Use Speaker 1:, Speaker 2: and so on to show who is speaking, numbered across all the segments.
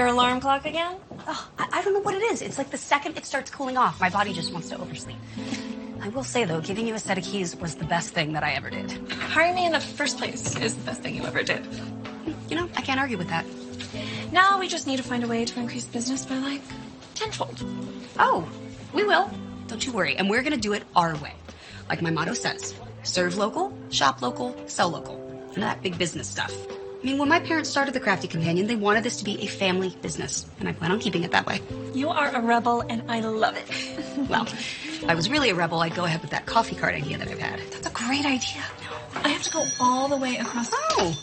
Speaker 1: your alarm clock again?
Speaker 2: Oh, I don't know what it is. It's like the second it starts cooling off, my body just wants to oversleep. I will say, though, giving you a set of keys was the best thing that I ever did.
Speaker 1: Hiring me in the first place is the best thing you ever did.
Speaker 2: You know, I can't argue with that.
Speaker 1: Now we just need to find a way to increase business by, like, tenfold.
Speaker 2: Oh, we will. Don't you worry. And we're going to do it our way. Like my motto says, serve local, shop local, sell local. None of that big business stuff. I mean, when my parents started the Crafty Companion, they wanted this to be a family business, and I plan on keeping it that way.
Speaker 1: You are a rebel, and I love it.
Speaker 2: Well, if I was really a rebel, I'd go ahead with that coffee cart idea that I've had.
Speaker 1: That's a great idea. I have to go all the way across.
Speaker 2: Oh,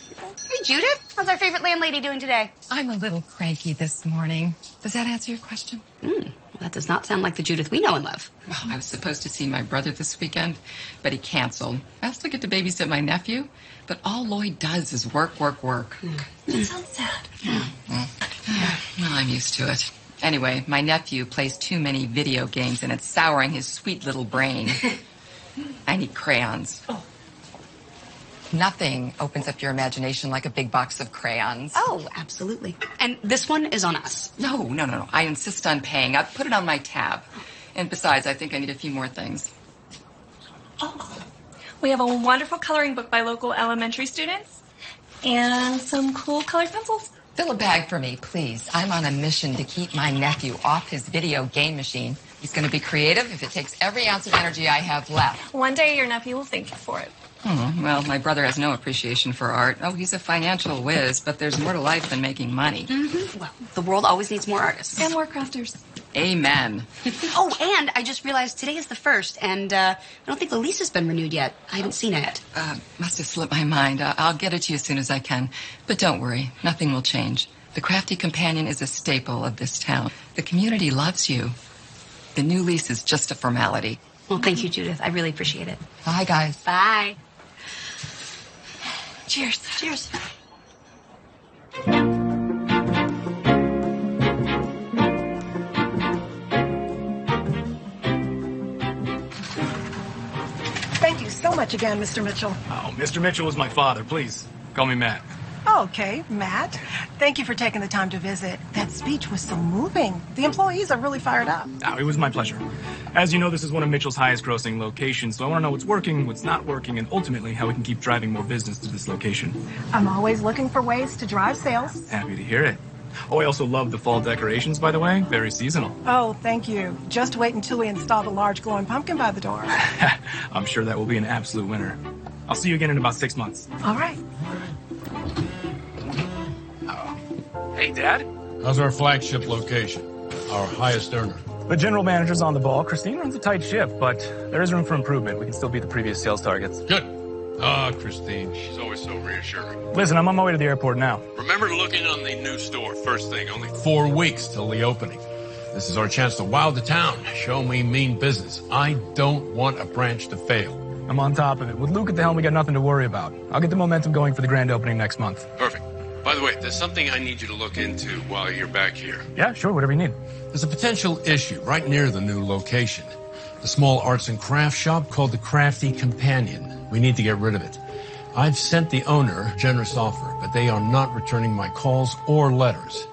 Speaker 2: hey, Judith. How's our favorite landlady doing today?
Speaker 3: I'm a little cranky this morning. Does that answer your question?
Speaker 2: Well, that does not sound like the Judith we know and love.
Speaker 3: Well, I was supposed to see my brother this weekend, but he canceled. I also get to babysit my nephew, but all Lloyd does is work, work, work.
Speaker 1: That sounds sad.
Speaker 3: Yeah. Well, I'm used to it. Anyway, my nephew plays too many video games, and it's souring his sweet little brain. I need crayons.
Speaker 1: Oh.
Speaker 3: Nothing opens up your imagination like a big box of crayons.
Speaker 2: Oh, absolutely. And this one is on us.
Speaker 3: No. I insist on paying. I'll put it on my tab. And besides, I think I need a few more things.
Speaker 1: Oh. We have a wonderful coloring book by local elementary students and some cool colored pencils.
Speaker 3: Fill a bag for me, please. I'm on a mission to keep my nephew off his video game machine. He's going to be creative if it takes every ounce of energy I have left.
Speaker 1: One day your nephew will thank you for it.
Speaker 3: Well, my brother has no appreciation for art. Oh, he's a financial whiz, but there's more to life than making money.
Speaker 2: Well, the world always needs more artists.
Speaker 1: And more crafters.
Speaker 3: Amen.
Speaker 2: Oh, and I just realized today is the 1st, and I don't think the lease has been renewed yet. I haven't seen it.
Speaker 3: Must have slipped my mind. I'll get it to you as soon as I can. But don't worry, nothing will change. The Crafty Companion is a staple of this town. The community loves you. The new lease is just a formality.
Speaker 2: Well, thank you, Judith. I really appreciate it.
Speaker 3: Bye, guys.
Speaker 2: Bye.
Speaker 1: Cheers.
Speaker 2: Cheers.
Speaker 4: Thank you so much again, Mr. Mitchell.
Speaker 5: Oh, Mr. Mitchell was my father. Please, call me Matt.
Speaker 4: Okay, Matt. Thank you for taking the time to visit. That speech was so moving. The employees are really fired up.
Speaker 5: Oh, it was my pleasure. As you know, this is one of Mitchell's highest grossing locations, so I want to know what's working, what's not working, and ultimately how we can keep driving more business to this location.
Speaker 4: I'm always looking for ways to drive sales.
Speaker 5: Happy to hear it. Oh, I also love the fall decorations, by the way. Very seasonal.
Speaker 4: Oh, thank you. Just wait until we install the large glowing pumpkin by the door.
Speaker 5: I'm sure that will be an absolute winner. I'll see you again in about 6 months.
Speaker 4: All right.
Speaker 5: Hey, Dad?
Speaker 6: How's our flagship location? Our highest earner?
Speaker 5: The general manager's on the ball. Christine runs a tight ship, but there is room for improvement. We can still beat the previous sales targets.
Speaker 6: Good. Christine, she's always so reassuring.
Speaker 5: Listen, I'm on my way to the airport now.
Speaker 6: Remember to look in on the new store first thing. Only 4 weeks till the opening. This is our chance to wow the town. Show me mean business. I don't want a branch to fail.
Speaker 5: I'm on top of it. With Luke at the helm, we got nothing to worry about. I'll get the momentum going for the grand opening next month.
Speaker 6: Perfect. By the way, there's something I need you to look into while you're back here.
Speaker 5: Yeah, sure, whatever you need.
Speaker 6: There's a potential issue right near the new location. The small arts and craft shop called the Crafty Companion. We need to get rid of it. I've sent the owner a generous offer, but they are not returning my calls or letters.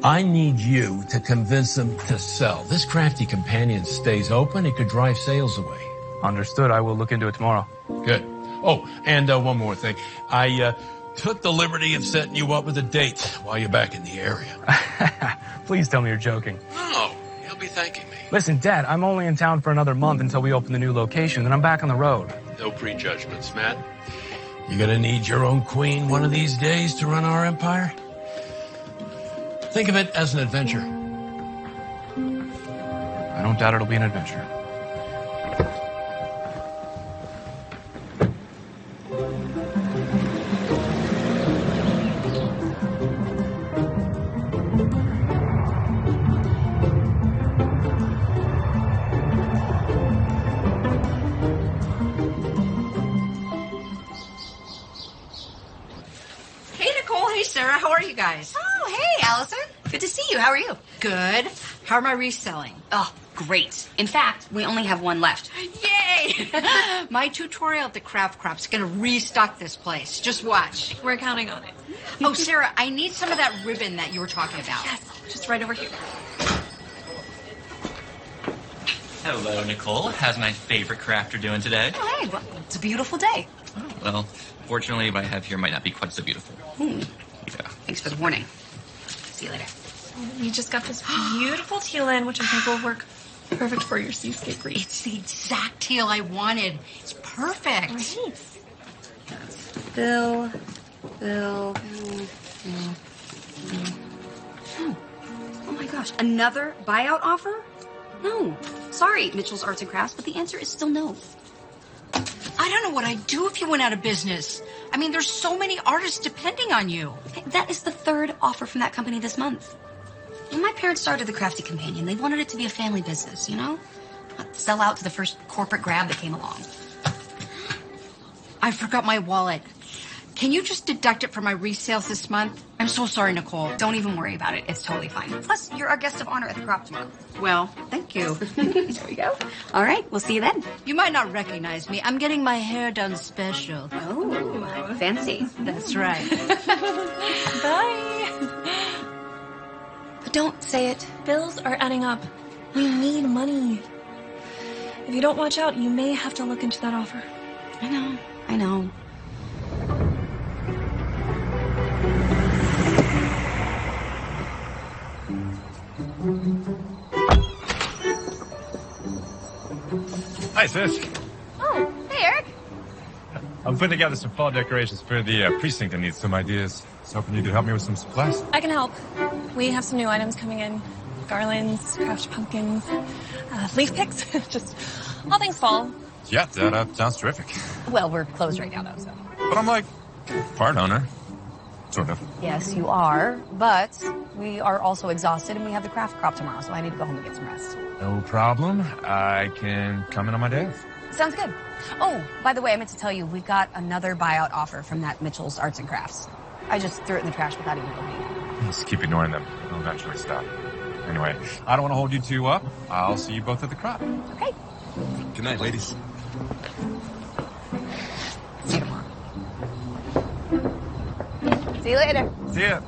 Speaker 6: I need you to convince them to sell. This Crafty Companion stays open, it could drive sales away.
Speaker 5: Understood. I will look into it tomorrow.
Speaker 6: Good. Oh, and one more thing. I took the liberty of setting you up with a date while you're back in the area.
Speaker 5: Please tell me you're joking.
Speaker 6: No, he'll be thanking me.
Speaker 5: Listen, Dad, I'm only in town for another month until we open the new location, then I'm back on the road.
Speaker 6: No prejudgments, Matt. You're gonna need your own queen one of these days to run our empire. Think of it as an adventure.
Speaker 5: I don't doubt it'll be an adventure.
Speaker 7: Sarah, how are you guys?
Speaker 2: Oh, hey, Allison. Good to see you. How are you?
Speaker 7: Good. How are my reselling?
Speaker 2: Oh, great. In fact, we only have one left.
Speaker 7: Yay! My tutorial at the Craft Crop's gonna restock this place. Just watch.
Speaker 1: We're counting on it.
Speaker 7: Oh, Sarah, I need some of that ribbon that you were talking about.
Speaker 1: Yes, just right over here.
Speaker 8: Hello, Nicole. How's my favorite crafter doing today?
Speaker 2: Oh, hey, well, it's a beautiful day.
Speaker 8: Oh, well, fortunately, what I have here might not be quite so beautiful.
Speaker 2: Hmm.
Speaker 8: Yeah.
Speaker 2: Thanks for the warning. See you later.
Speaker 1: We just got this beautiful teal in, which I think will work perfect for your seascape wreath.
Speaker 7: It's the exact teal I wanted. It's perfect.
Speaker 1: Right.
Speaker 2: Bill. Oh my gosh, another buyout offer? No. Sorry, Mitchell's Arts and Crafts, but the answer is still no.
Speaker 7: I don't know what I'd do if you went out of business. I mean, there's so many artists depending on you.
Speaker 2: That is the third offer from that company this month. When my parents started the Crafty Companion, they wanted it to be a family business, you know? Not sell out to the first corporate grab that came along.
Speaker 7: I forgot my wallet. Can you just deduct it from my resales this month? I'm so sorry, Nicole.
Speaker 2: Don't even worry about it. It's totally fine. Plus, you're our guest of honor at the crop tomorrow.
Speaker 7: Well, thank you.
Speaker 2: There we go. All right, we'll see you then.
Speaker 7: You might not recognize me. I'm getting my hair done special.
Speaker 2: Oh, fancy.
Speaker 7: That's right.
Speaker 1: Bye.
Speaker 2: But don't say it.
Speaker 1: Bills are adding up. We need money. If you don't watch out, you may have to look into that offer.
Speaker 2: I know.
Speaker 9: Hi, sis.
Speaker 1: Oh, hey, Eric.
Speaker 9: I'm putting together some fall decorations for the precinct. I need some ideas. I was hoping you could help me with some supplies.
Speaker 1: I can help. We have some new items coming in. Garlands, crafted pumpkins, leaf picks, just all things fall.
Speaker 9: Yeah, that sounds terrific.
Speaker 2: Well, we're closed right now, though, so.
Speaker 9: But I'm like part owner. Sort of.
Speaker 2: Yes, you are, but we are also exhausted, and we have the craft crop tomorrow, so I need to go home and get some rest.
Speaker 9: No problem. I can come in on my day off.
Speaker 2: Sounds good. Oh, by the way, I meant to tell you, we've got another buyout offer from that Mitchell's Arts and Crafts. I just threw it in the trash without even opening it.
Speaker 9: Just keep ignoring them. They'll eventually stop. Anyway, I don't want to hold you two up. I'll see you both at the crop.
Speaker 2: Okay.
Speaker 9: Good night, ladies.
Speaker 2: See you tomorrow. See you later.
Speaker 9: See ya.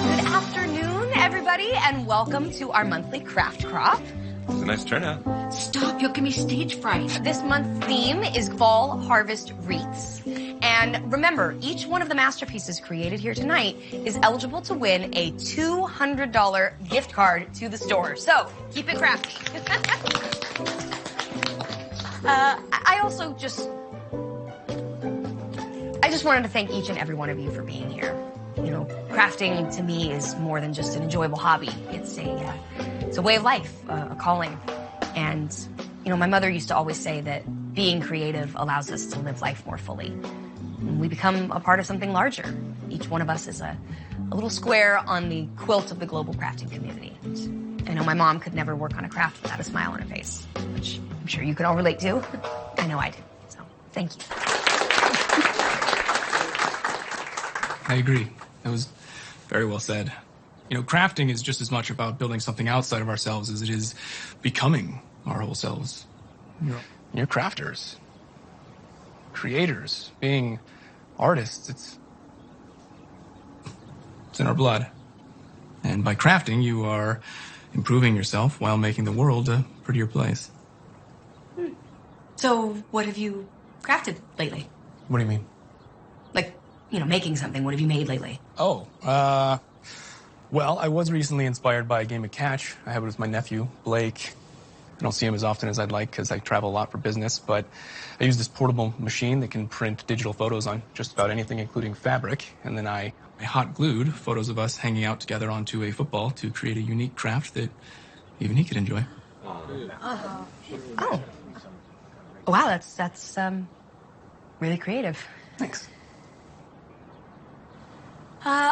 Speaker 2: Good afternoon, everybody, and welcome to our monthly craft crop.
Speaker 9: It's a nice turnout.
Speaker 7: Stop, you'll give me stage fright.
Speaker 2: This month's theme is Fall Harvest Wreaths. And remember, each one of the masterpieces created here tonight is eligible to win a $200 gift card to the store. So, keep it crafty. I just wanted to thank each and every one of you for being here. You know, crafting to me is more than just an enjoyable hobby. It's a way of life, a calling. And, you know, my mother used to always say that being creative allows us to live life more fully. We become a part of something larger. Each one of us is a little square on the quilt of the global crafting community. And I know my mom could never work on a craft without a smile on her face, which I'm sure you can all relate to. I know I do. So, thank you.
Speaker 5: I agree. That was very well said. You know, crafting is just as much about building something outside of ourselves as it is becoming our whole selves. You're crafters, creators, being artists. It's in our blood. And by crafting, you are improving yourself while making the world a prettier place.
Speaker 2: So, what have you crafted lately?
Speaker 5: What do you mean?
Speaker 2: Like, you know, making something. What have you made lately?
Speaker 5: Oh, well, I was recently inspired by a game of catch. I have it with my nephew, Blake. I don't see him as often as I'd like because I travel a lot for business, but I use this portable machine that can print digital photos on just about anything, including fabric, and then I hot glued photos of us hanging out together onto a football to create a unique craft that even he could enjoy.
Speaker 2: Oh. Wow, that's really creative.
Speaker 5: Thanks.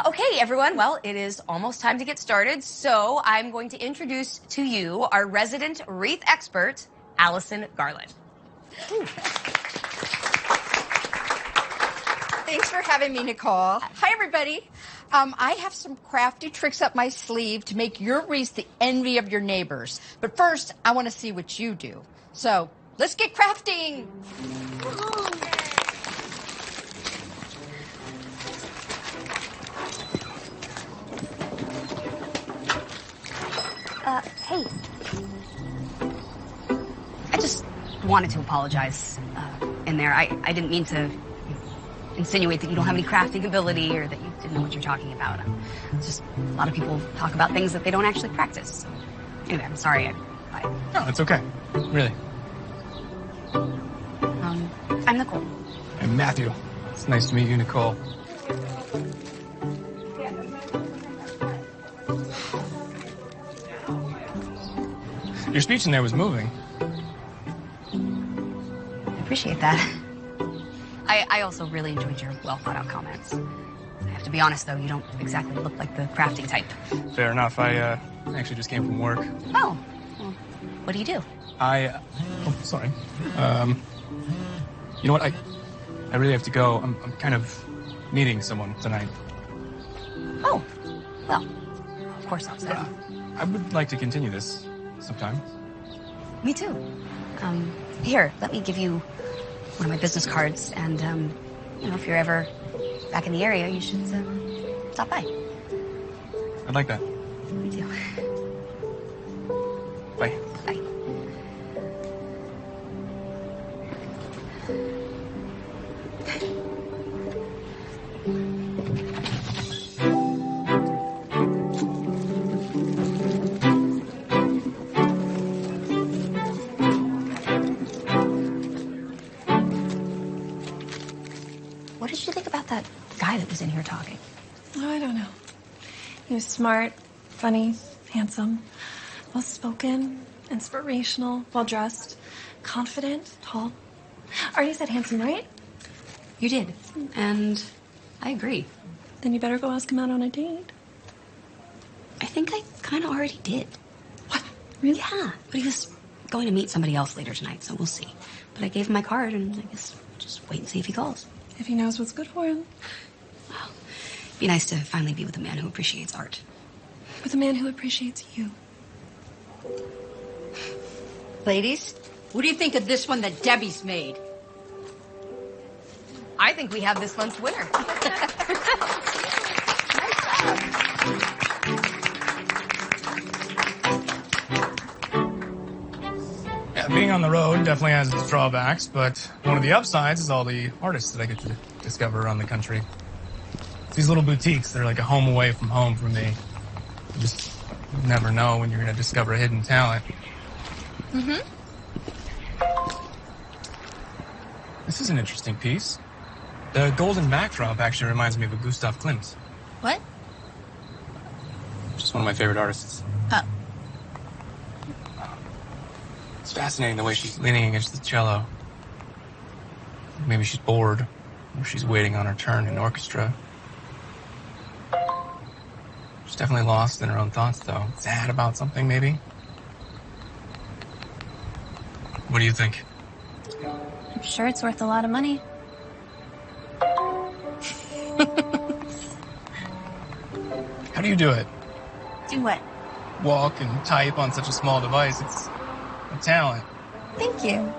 Speaker 2: Okay, everyone. Well, it is almost time to get started, so I'm going to introduce to you our resident wreath expert, Allison Garland.
Speaker 7: Thanks for having me, Nicole. Hi, everybody. I have some crafty tricks up my sleeve to make your wreath the envy of your neighbors. But first, I want to see what you do. So, let's get crafting.
Speaker 2: Hey. I just wanted to apologize in there. I didn't mean to insinuate that you don't have any crafting ability or that you didn't know what you're talking about. It's just a lot of people talk about things that they don't actually practice. Anyway, I'm sorry.
Speaker 5: No, it's okay. Really.
Speaker 2: I'm Nicole.
Speaker 5: I'm Matthew. It's nice to meet you, Nicole. Your speech in there was moving.
Speaker 2: I appreciate that. I also really enjoyed your well-thought-out comments. I have to be honest, though, you don't exactly look like the crafting type.
Speaker 5: Fair enough. I actually just came from work.
Speaker 2: Oh, well, what do you do?
Speaker 5: Oh, sorry. You know what? I really have to go. I'm kind of meeting someone tonight.
Speaker 2: Oh, well, of course not. So.
Speaker 5: I would like to continue this sometime.
Speaker 2: Me too. Here, let me give you one of my business cards, and, you know, if you're ever back in the area, you should stop by.
Speaker 5: I'd like that.
Speaker 2: Me too.
Speaker 5: Bye.
Speaker 2: Bye. What did you think about that guy that was in here talking?
Speaker 1: Oh, I don't know. He was smart, funny, handsome, well-spoken, inspirational, well-dressed, confident, tall. Already said handsome, right?
Speaker 2: You did, and I agree.
Speaker 1: Then you better go ask him out on a date.
Speaker 2: I think I kind of already did.
Speaker 1: What? Really?
Speaker 2: Yeah, but he was going to meet somebody else later tonight, so we'll see. But I gave him my card, and I guess just wait and see if he calls.
Speaker 1: If he knows what's good for him.
Speaker 2: Well, it'd be nice to finally be with a man who appreciates art.
Speaker 1: With a man who appreciates you.
Speaker 7: Ladies, what do you think of this one that Debbie's made?
Speaker 2: I think we have this month's winner.
Speaker 5: Yeah, being on the road definitely has its drawbacks, but one of the upsides is all the artists that I get to discover around the country. These little boutiques, they're like a home away from home for me. You just never know when you're going to discover a hidden talent.
Speaker 1: Mm-hmm.
Speaker 5: This is an interesting piece. The golden backdrop actually reminds me of a Gustav Klimt.
Speaker 1: What?
Speaker 5: Just one of my favorite artists.
Speaker 1: Oh.
Speaker 5: It's fascinating the way she's leaning against the cello. Maybe she's bored, or she's waiting on her turn in orchestra. She's definitely lost in her own thoughts, though. Sad about something, maybe? What do you think?
Speaker 1: I'm sure it's worth a lot of money.
Speaker 5: How do you do it?
Speaker 1: Do what?
Speaker 5: Walk and type on such a small device. It's a talent.
Speaker 1: Thank you.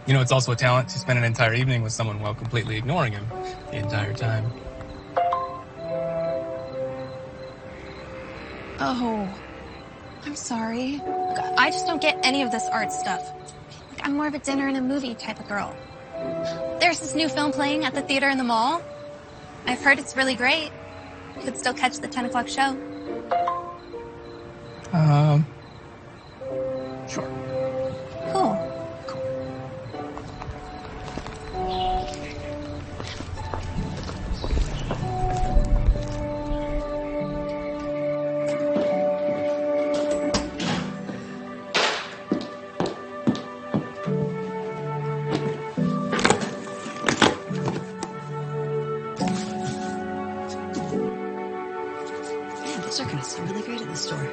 Speaker 5: You know, it's also a talent to spend an entire evening with someone while completely ignoring him the entire time.
Speaker 1: Oh, I'm sorry. Look, I just don't get any of this art stuff. Like, I'm more of a dinner and a movie type of girl. There's this new film playing at the theater in the mall. I've heard it's really great. You could still catch the 10 o'clock show.
Speaker 5: Sure.
Speaker 1: Cool.
Speaker 2: Man, books are going to sell really great at this store.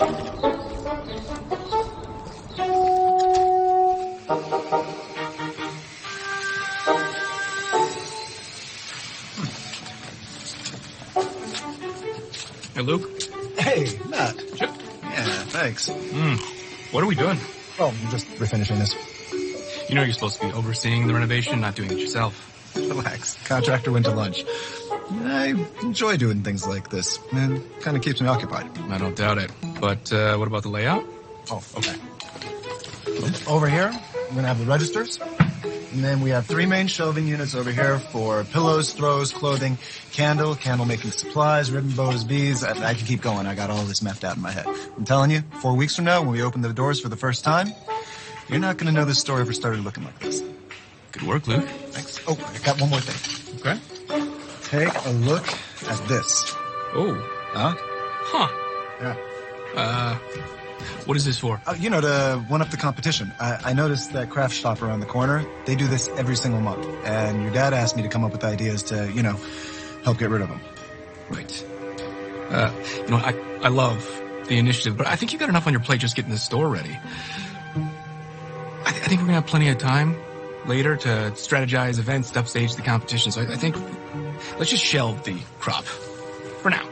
Speaker 5: Hey, Luke.
Speaker 10: Hey, Matt.
Speaker 5: Chip.
Speaker 10: Yeah, thanks.
Speaker 5: What are we doing?
Speaker 10: Oh, I'm just refinishing this.
Speaker 5: You know you're supposed to be overseeing the renovation, not doing it yourself.
Speaker 10: Relax. Contractor went to lunch. I enjoy doing things like this. It kind of keeps me occupied.
Speaker 5: I don't doubt it. But what about the layout?
Speaker 10: Oh, okay. Over here, we're going to have the registers. And then we have 3 main shelving units over here for pillows, throws, clothing, candle making supplies, ribbon bows, beads. I can keep going. I got all this mapped out in my head. I'm telling you, 4 weeks from now, when we open the doors for the first time, you're not going to know this store ever started looking like this.
Speaker 5: Good work, Luke.
Speaker 10: Thanks. Oh, I got one more thing.
Speaker 5: Okay.
Speaker 10: Take a look at this.
Speaker 5: Oh.
Speaker 10: Huh?
Speaker 5: Huh.
Speaker 10: Yeah.
Speaker 5: What is this for?
Speaker 10: To one-up the competition. I noticed that craft shop around the corner, they do this every single month. And your dad asked me to come up with ideas to, help get rid of them.
Speaker 5: Right. I love the initiative, but I think you got enough on your plate just getting the store ready. I think we're going to have plenty of time later to strategize events, to upstage the competition. So I think let's just shelve the crop for now.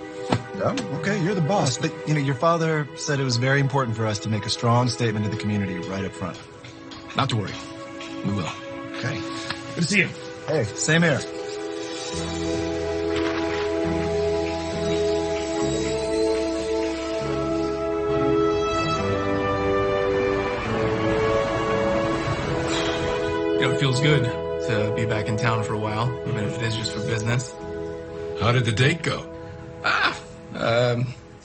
Speaker 10: Oh, okay, you're the boss. But, your father said it was very important for us to make a strong statement to the community right up front.
Speaker 5: Not to worry. We will.
Speaker 10: Okay.
Speaker 5: Good to see you.
Speaker 10: Hey, same here.
Speaker 5: It feels good to be back in town for a while, even if it is just for business.
Speaker 6: How did the date go?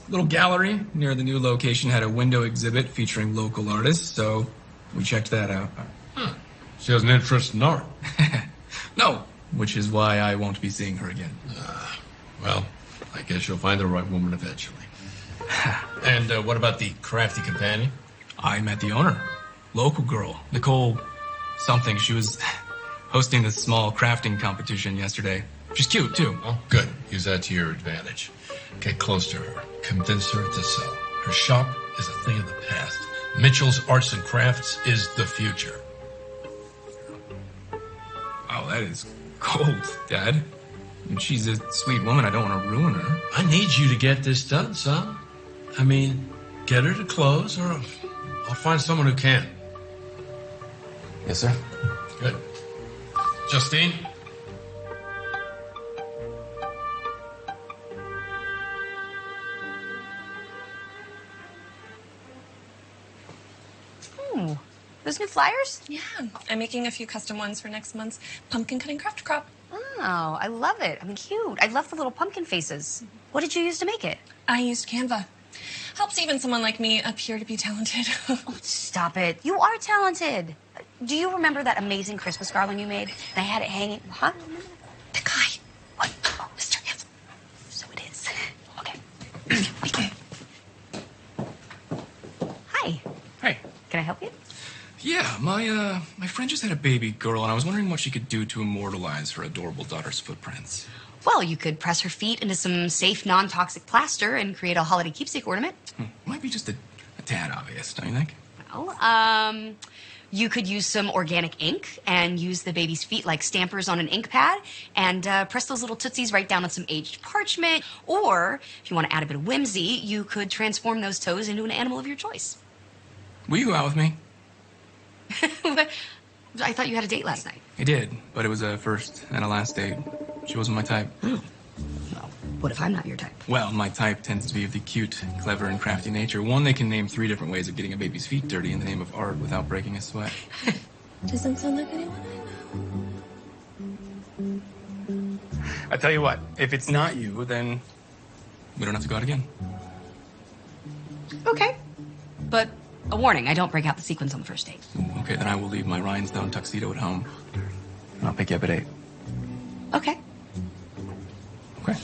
Speaker 5: Little gallery near the new location had a window exhibit featuring local artists, so we checked that out.
Speaker 6: She has an interest in art.
Speaker 5: No, which is why I won't be seeing her again.
Speaker 6: Well, I guess you'll find the right woman eventually. And what about the Crafty Companion?
Speaker 5: I met the owner. Local girl, Nicole something. She was hosting this small crafting competition yesterday. She's cute, too.
Speaker 6: Oh, good. Use that to your advantage. Get close to her. Convince her to sell. Her shop is a thing of the past. Mitchell's Arts and Crafts is the future.
Speaker 5: Oh, that is cold, Dad. She's a sweet woman. I don't want to ruin her.
Speaker 6: I need you to get this done, son. Get her to close, or I'll find someone who can.
Speaker 5: Yes, sir.
Speaker 6: Good. Justine?
Speaker 2: Those new flyers?
Speaker 11: Yeah, I'm making a few custom ones for next month's pumpkin cutting craft crop.
Speaker 2: Oh, I love it. Cute. I love the little pumpkin faces. What did you use to make it?
Speaker 11: I used Canva. Helps even someone like me appear to be talented.
Speaker 2: Oh, stop it. You are talented. Do you remember that amazing Christmas garland you made? And I had it hanging. Huh?
Speaker 11: The guy.
Speaker 2: What? Oh, Mr. Yes. So it is. Okay. Hi.
Speaker 5: Hey.
Speaker 2: Can I help you?
Speaker 5: Yeah, my friend just had a baby girl, and I was wondering what she could do to immortalize her adorable daughter's footprints.
Speaker 2: Well, you could press her feet into some safe, non-toxic plaster and create a holiday keepsake ornament.
Speaker 5: Might be just a tad obvious, don't you think?
Speaker 2: Well, you could use some organic ink and use the baby's feet like stampers on an ink pad and press those little tootsies right down on some aged parchment. Or, if you want to add a bit of whimsy, you could transform those toes into an animal of your choice.
Speaker 5: Will you go out with me?
Speaker 2: I thought you had a date last night.
Speaker 5: I did, but it was a first and a last date. She wasn't my type.
Speaker 2: Well, what if I'm not your type?
Speaker 5: Well, my type tends to be of the cute, clever, and crafty nature. One, they can name 3 different ways of getting a baby's feet dirty in the name of art without breaking a sweat.
Speaker 11: Doesn't sound like anyone I know.
Speaker 5: I tell you what, if it's not you, then we don't have to go out again.
Speaker 2: Okay. But a warning, I don't break out the sequins on the first date.
Speaker 5: Ooh, okay, then I will leave my rhinestone tuxedo at home. And I'll pick you up at 8.
Speaker 2: Okay.
Speaker 5: Okay.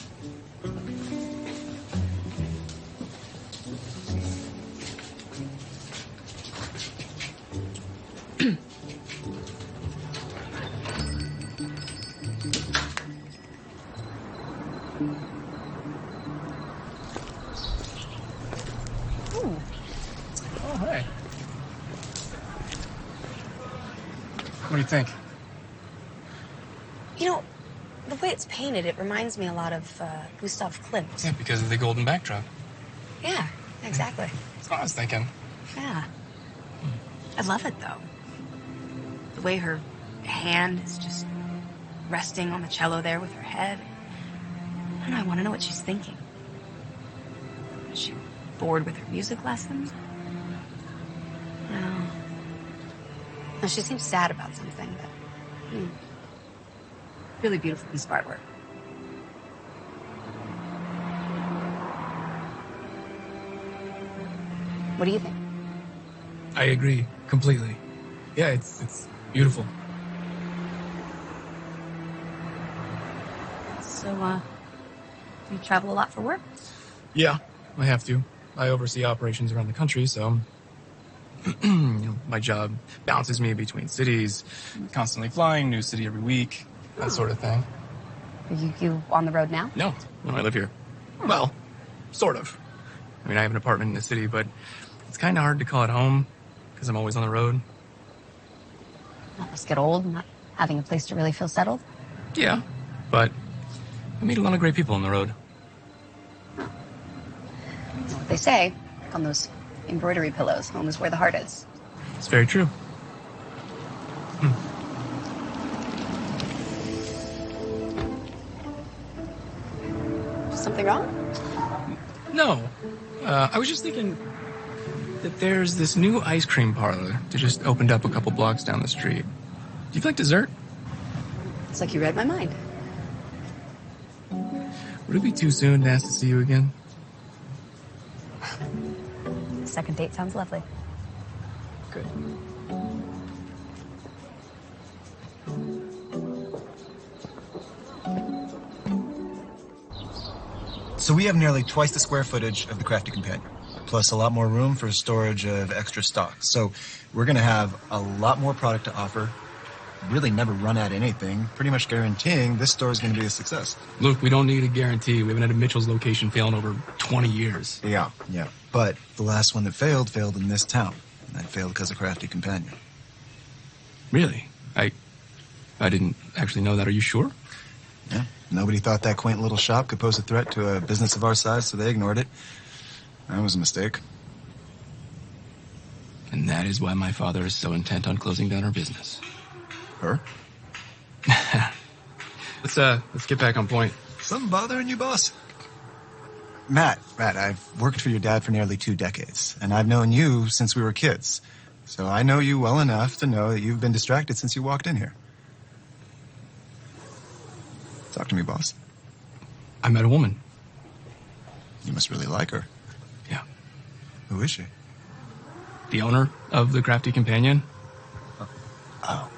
Speaker 2: Ooh,
Speaker 5: hey. What do you think?
Speaker 2: You know, the way it's painted, it reminds me a lot of Gustav Klimt.
Speaker 5: Yeah, because of the golden backdrop.
Speaker 2: Yeah, exactly.
Speaker 5: That's what I was thinking.
Speaker 2: Yeah. I love it, though. The way her hand is just resting on the cello there with her head. I don't know, I want to know what she's thinking. Is she bored with her music lessons? No. No, she seems sad about something, but really beautiful piece of artwork. What do you think?
Speaker 5: I agree completely. Yeah, it's beautiful.
Speaker 2: So, do you travel a lot for work?
Speaker 5: Yeah, I have to. I oversee operations around the country, so my job bounces me between cities, constantly flying, new city every week, that sort of thing.
Speaker 2: Are you on the road now?
Speaker 5: No, I live here. Well, sort of. I mean, I have an apartment in the city, but it's kind of hard to call it home because I'm always on the road.
Speaker 2: That must get old, not having a place to really feel settled.
Speaker 5: Yeah, but I meet a lot of great people on the road.
Speaker 2: You know what they say, like on those embroidery pillows, home is where the heart is.
Speaker 5: It's very true.
Speaker 2: Something wrong?
Speaker 5: No. I was just thinking that there's this new ice cream parlor that just opened up a couple blocks down the street. Do you like dessert?
Speaker 2: It's like you read my mind.
Speaker 5: Would it be too soon to ask to see you again?
Speaker 2: Second date sounds lovely.
Speaker 5: Good.
Speaker 10: So we have nearly twice the square footage of the Crafty Companion, plus a lot more room for storage of extra stock. So we're going to have a lot more product to offer, really never run out of anything, pretty much guaranteeing this store is going to be a success.
Speaker 5: Look, we don't need a guarantee. We haven't had a Mitchell's location fail in over 20 years.
Speaker 10: Yeah. But the last one that failed in this town. And that failed because of Crafty Companion.
Speaker 5: Really? I didn't actually know that. Are you sure?
Speaker 10: Yeah. Nobody thought that quaint little shop could pose a threat to a business of our size, so they ignored it. That was a mistake.
Speaker 5: And that is why my father is so intent on closing down our business.
Speaker 10: Her?
Speaker 5: Let's get back on point.
Speaker 10: Something bothering you, boss? Matt, I've worked for your dad for nearly 2 decades, and I've known you since we were kids. So I know you well enough to know that you've been distracted since you walked in here. Talk to me, boss.
Speaker 5: I met a woman.
Speaker 10: You must really like her.
Speaker 5: Yeah.
Speaker 10: Who is she?
Speaker 5: The owner of the Crafty Companion.
Speaker 10: Oh.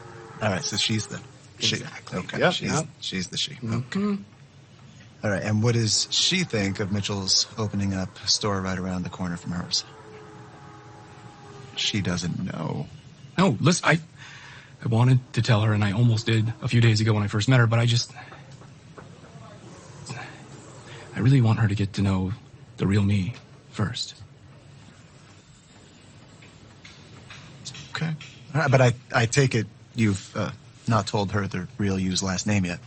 Speaker 10: All right, so she's the she.
Speaker 5: Exactly.
Speaker 10: Okay,
Speaker 5: Yep,
Speaker 10: she's the she.
Speaker 5: Mm-hmm.
Speaker 10: Okay. All right, and what does she think of Mitchell's opening up a store right around the corner from hers? She doesn't know.
Speaker 5: No, listen, I wanted to tell her, and I almost did a few days ago when I first met her, but I really want her to get to know the real me first.
Speaker 10: Okay. All right, but I take it you've not told her the real you's last name yet.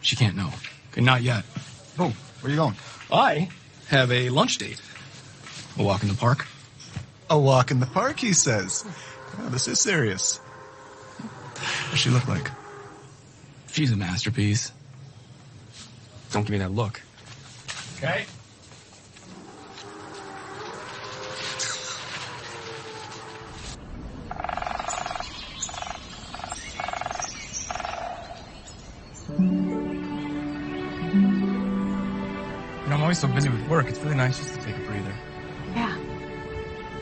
Speaker 5: She can't know. Okay, not yet.
Speaker 10: Oh, where are you going?
Speaker 5: I have a lunch date. A walk in the park.
Speaker 10: A walk in the park, he says. Oh, this is serious. What does she look like?
Speaker 5: She's a masterpiece. Don't give me that look. Okay. I'm always so busy with work. It's really nice just to take a breather.
Speaker 2: Yeah.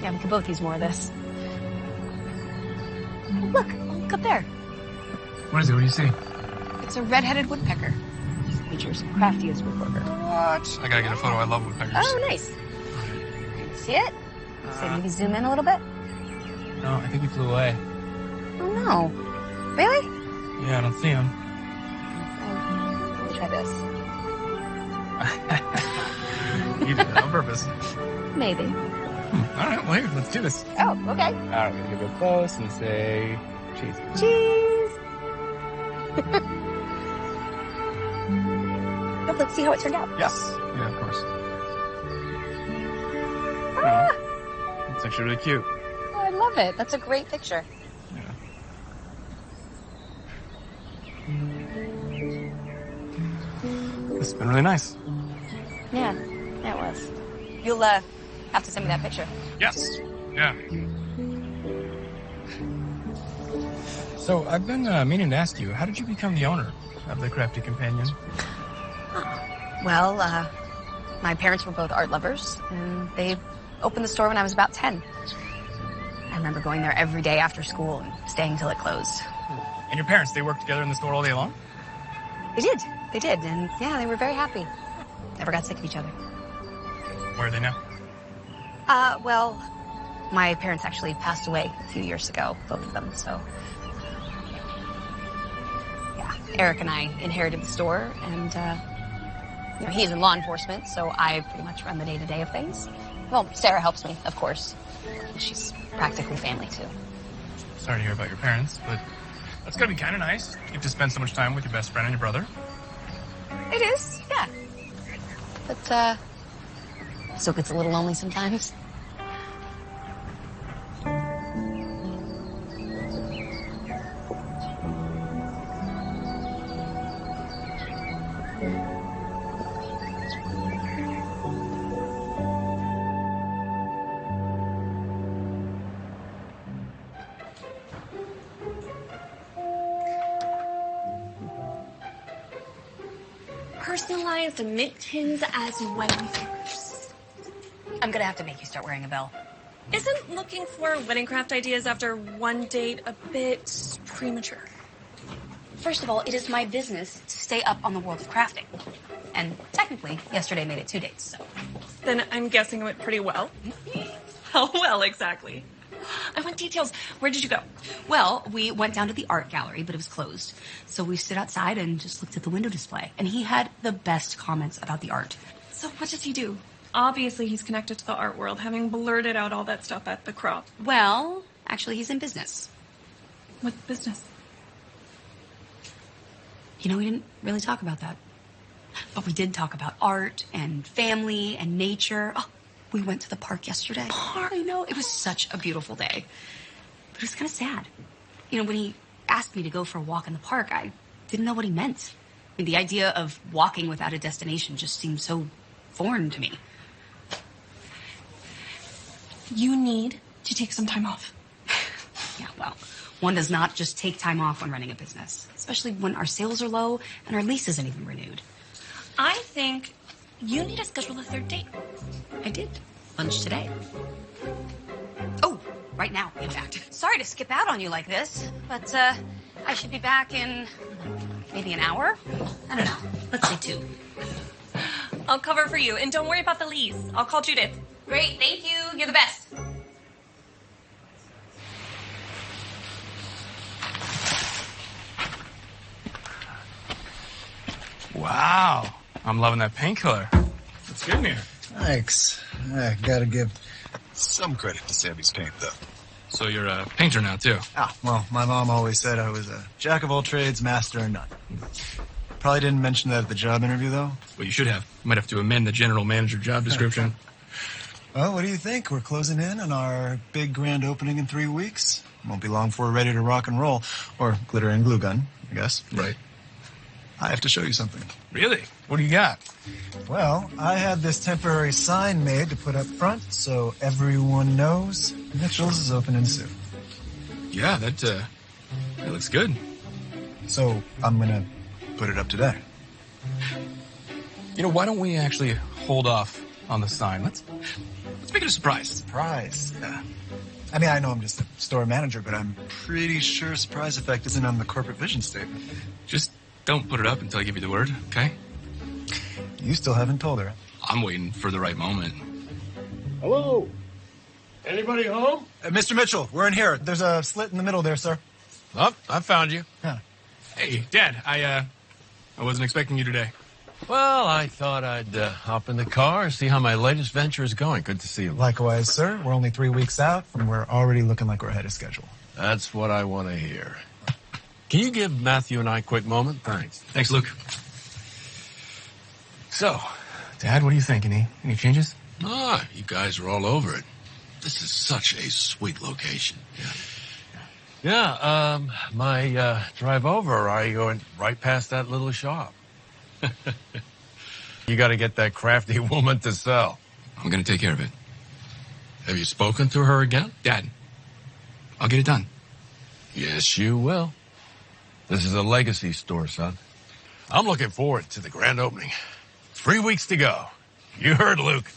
Speaker 2: Yeah, we could both use more of this. Look up there.
Speaker 5: What is it? What do you see?
Speaker 2: It's a red-headed woodpecker. Nature's craftiest woodworker.
Speaker 5: What? I gotta get a photo. I love woodpeckers.
Speaker 2: Oh, nice. See it? So maybe zoom in a little bit?
Speaker 5: No, I think he flew away.
Speaker 2: Oh, no. Really?
Speaker 5: Yeah, I don't see him.
Speaker 2: Let me try this.
Speaker 5: You did that on purpose.
Speaker 2: Maybe.
Speaker 5: All right, well, here, let's do this.
Speaker 7: Oh, okay.
Speaker 5: All right, we're gonna go close and say cheese.
Speaker 7: Cheese. Oh, let's see how it turned out.
Speaker 5: Yes. Yeah, of course.
Speaker 7: Ah.
Speaker 5: It's actually really cute.
Speaker 7: Oh, I love it. That's a great picture.
Speaker 5: Yeah. This has been really nice.
Speaker 7: Yeah, it was. You'll have to send me that picture.
Speaker 5: Yes. Yeah. So I've been meaning to ask you, how did you become the owner of the Crafty Companion?
Speaker 2: Well, my parents were both art lovers, and they opened the store when I was about 10. I remember going there every day after school and staying till it closed.
Speaker 5: And your parents, they worked together in the store all day long?
Speaker 2: They did. They did. And yeah, they were very happy. Never got sick of each other.
Speaker 5: Where are they now?
Speaker 2: Well, my parents actually passed away a few years ago, both of them, so. Yeah, Eric and I inherited the store, and, you know, he's in law enforcement, so I pretty much run the day-to-day of things. Well, Sarah helps me, of course. She's practically family, too.
Speaker 5: Sorry to hear about your parents, but that's gotta be kind of nice. You get to spend so much time with your best friend and your brother.
Speaker 2: It is, yeah. But, still gets a little lonely sometimes.
Speaker 11: Personalized mittens as wedding favors.
Speaker 2: I'm gonna have to make you start wearing a bell.
Speaker 11: Isn't looking for wedding craft ideas after one date a bit premature?
Speaker 2: First of all, it is my business to stay up on the world of crafting. And technically, yesterday made it 2 dates, so.
Speaker 11: Then I'm guessing it went pretty well. How well, exactly? I want details. Where did you go?
Speaker 2: Well, we went down to the art gallery, but it was closed. So we stood outside and just looked at the window display. And he had the best comments about the art.
Speaker 11: So what does he do? Obviously, he's connected to the art world, having blurted out all that stuff at the crop.
Speaker 2: Well, actually, he's in business.
Speaker 11: What business?
Speaker 2: You know, we didn't really talk about that. But we did talk about art and family and nature. Oh, we went to the park yesterday.
Speaker 11: Park?
Speaker 2: I know. It was such a beautiful day. But it was kind of sad. You know, when he asked me to go for a walk in the park, I didn't know what he meant. I mean, the idea of walking without a destination just seemed so foreign to me.
Speaker 11: You need to take some time off.
Speaker 2: Yeah, well, one does not just take time off when running a business, especially when our sales are low and our lease isn't even renewed.
Speaker 11: I think you need to schedule a third date.
Speaker 2: I did. Lunch today. Oh, right now, in fact. Sorry to skip out on you like this, but I should be back in maybe an hour? I don't know. Let's say 2.
Speaker 11: I'll cover for you, and don't worry about the lease. I'll call Judith.
Speaker 2: Great, thank you. You're the best.
Speaker 5: Wow. I'm loving that paint color. It's good in here.
Speaker 10: Thanks. I gotta give some credit to Sammy's paint, though.
Speaker 5: So you're a painter now, too?
Speaker 10: Ah, well, my mom always said I was a jack of all trades, master of none. Probably didn't mention that at the job interview, though.
Speaker 5: Well, you should have. Might have to amend the general manager job description.
Speaker 10: Well, what do you think? We're closing in on our big grand opening in 3 weeks. Won't be long before we're ready to rock and roll. Or glitter and glue gun, I guess.
Speaker 5: Right.
Speaker 10: I have to show you something.
Speaker 5: Really? What do you got?
Speaker 10: Well, I had this temporary sign made to put up front so everyone knows Mitchell's is opening soon.
Speaker 5: Yeah, that looks good.
Speaker 10: So I'm gonna put it up today.
Speaker 5: You know, why don't we actually hold off on the sign? Let's make it a surprise.
Speaker 10: Surprise? Yeah. I mean, I know I'm just a store manager, but I'm pretty sure surprise effect isn't on the corporate vision statement.
Speaker 5: Just don't put it up until I give you the word, okay?
Speaker 10: You still haven't told her.
Speaker 5: I'm waiting for the right moment.
Speaker 6: Hello? Anybody home?
Speaker 10: Mr. Mitchell, we're in here. There's a slit in the middle there, sir.
Speaker 5: Oh, I found you.
Speaker 10: Yeah.
Speaker 5: Hey, Dad, I wasn't expecting you today.
Speaker 6: Well, I thought I'd hop in the car and see how my latest venture is going. Good to see you.
Speaker 10: Likewise, sir. We're only 3 weeks out, and we're already looking like we're ahead of schedule.
Speaker 6: That's what I want to hear. Can you give Matthew and I a quick moment? Thanks.
Speaker 5: Thanks, Luke. So, Dad, what do you think? Any changes?
Speaker 6: You guys are all over it. This is such a sweet location. Yeah, my drive over, I went right past that little shop. You got to get that crafty woman to sell.
Speaker 5: I'm going to take care of it.
Speaker 6: Have you spoken to her again?
Speaker 5: Dad, I'll get it done.
Speaker 6: Yes, you will. This is a legacy store, son. I'm looking forward to the grand opening. 3 weeks to go. You heard, Luke.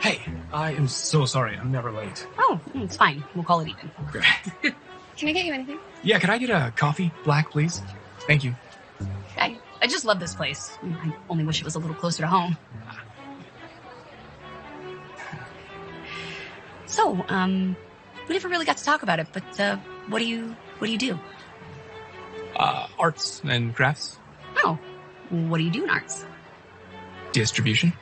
Speaker 5: Hey, I am so sorry. I'm never late.
Speaker 2: Oh, it's fine. We'll call it even.
Speaker 5: Okay.
Speaker 1: Can I get you anything?
Speaker 5: Yeah, could I get a coffee, black, please? Thank you.
Speaker 2: I just love this place. I only wish it was a little closer to home. So, we never really got to talk about it, but what do you do?
Speaker 5: Arts and crafts.
Speaker 2: Oh, what do you do in arts?
Speaker 5: Distribution.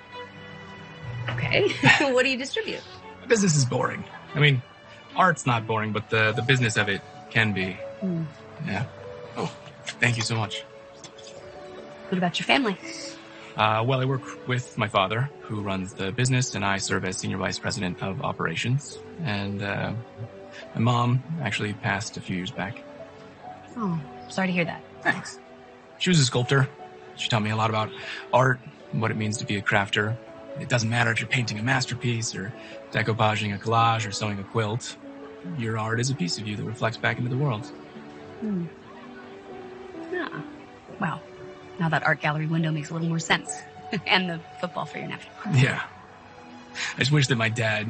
Speaker 2: Okay. What do you distribute?
Speaker 5: Business is boring. I mean, art's not boring, but the business of it can be. Yeah. Oh, thank you so much.
Speaker 2: What about your family?
Speaker 5: Well, I work with my father, who runs the business, and I serve as senior vice president of operations. And my mom actually passed a few years back.
Speaker 2: Oh, sorry to hear that.
Speaker 5: Thanks. She was a sculptor. She taught me a lot about art and what it means to be a crafter. It doesn't matter if you're painting a masterpiece or decoupaging a collage or sewing a quilt. Your art is a piece of you that reflects back into the world.
Speaker 2: Yeah. Wow. Now that art gallery window makes a little more sense. And the football for your nephew.
Speaker 5: Yeah. I just wish that my dad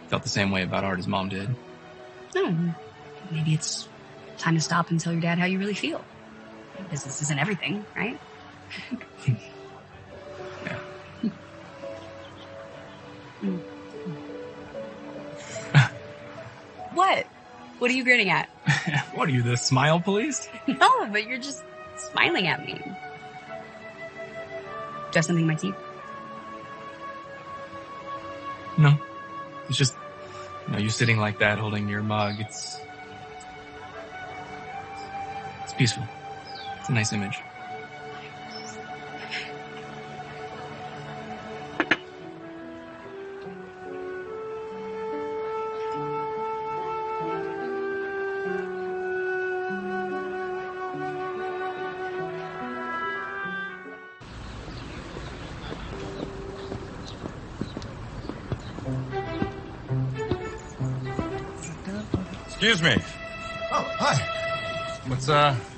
Speaker 5: felt the same way about art as Mom did.
Speaker 2: Maybe it's time to stop and tell your dad how you really feel. Business isn't everything, right?
Speaker 5: Yeah.
Speaker 2: What? What are you grinning at?
Speaker 5: What are you, the smile police?
Speaker 2: No, but you're just smiling at me. Do you have something in my teeth?
Speaker 5: No. It's just, you sitting like that, holding your mug. It's peaceful. It's a nice image.
Speaker 9: Excuse me.
Speaker 10: Oh, hi.
Speaker 9: What's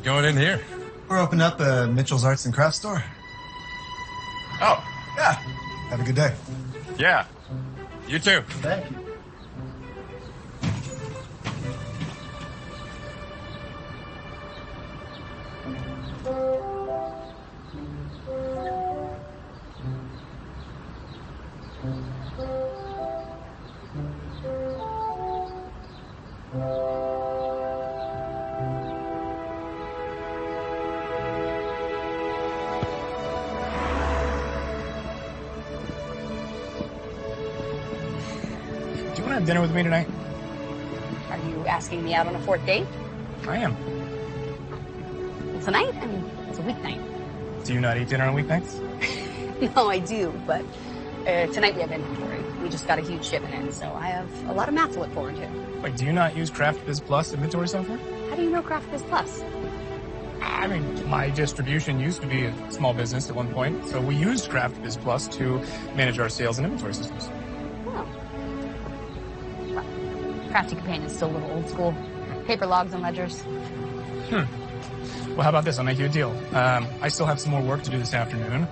Speaker 9: going in here?
Speaker 10: We're opening up a Mitchell's Arts and Crafts store.
Speaker 9: Oh,
Speaker 10: Yeah. Have a good day.
Speaker 9: yeah. You too.
Speaker 10: Thank you.
Speaker 5: Do you want to have dinner with me tonight?
Speaker 2: Are you asking me out on a fourth date?
Speaker 5: I am.
Speaker 2: Well, tonight? I mean, it's a weeknight.
Speaker 5: Do you not eat dinner on weeknights?
Speaker 2: No, I do, but tonight we have inventory. We just got a huge shipment in, so I have a lot of math to look forward to.
Speaker 5: Wait, do you not use CraftBiz Plus inventory software?
Speaker 2: How do you know CraftBiz Plus?
Speaker 5: I mean, my distribution used to be a small business at one point, so we used CraftBiz Plus to manage our sales and inventory systems.
Speaker 2: Oh. Well, Crafty Companion is still a little old school. Paper logs and ledgers.
Speaker 5: Well, how about this? I'll make you a deal. I still have some more work to do this afternoon,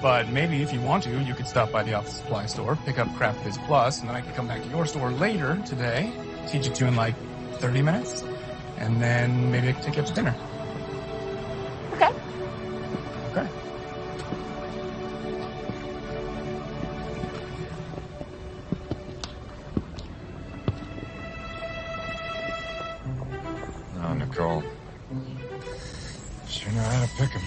Speaker 5: but maybe if you want to, you could stop by the office supply store, pick up CraftBiz Plus, and then I could come back to your store later today, teach it to you in like 30 minutes, and then maybe I can take you out to dinner.
Speaker 7: Okay.
Speaker 5: Okay.
Speaker 9: Oh, Nicole. Sure know how to pick 'em.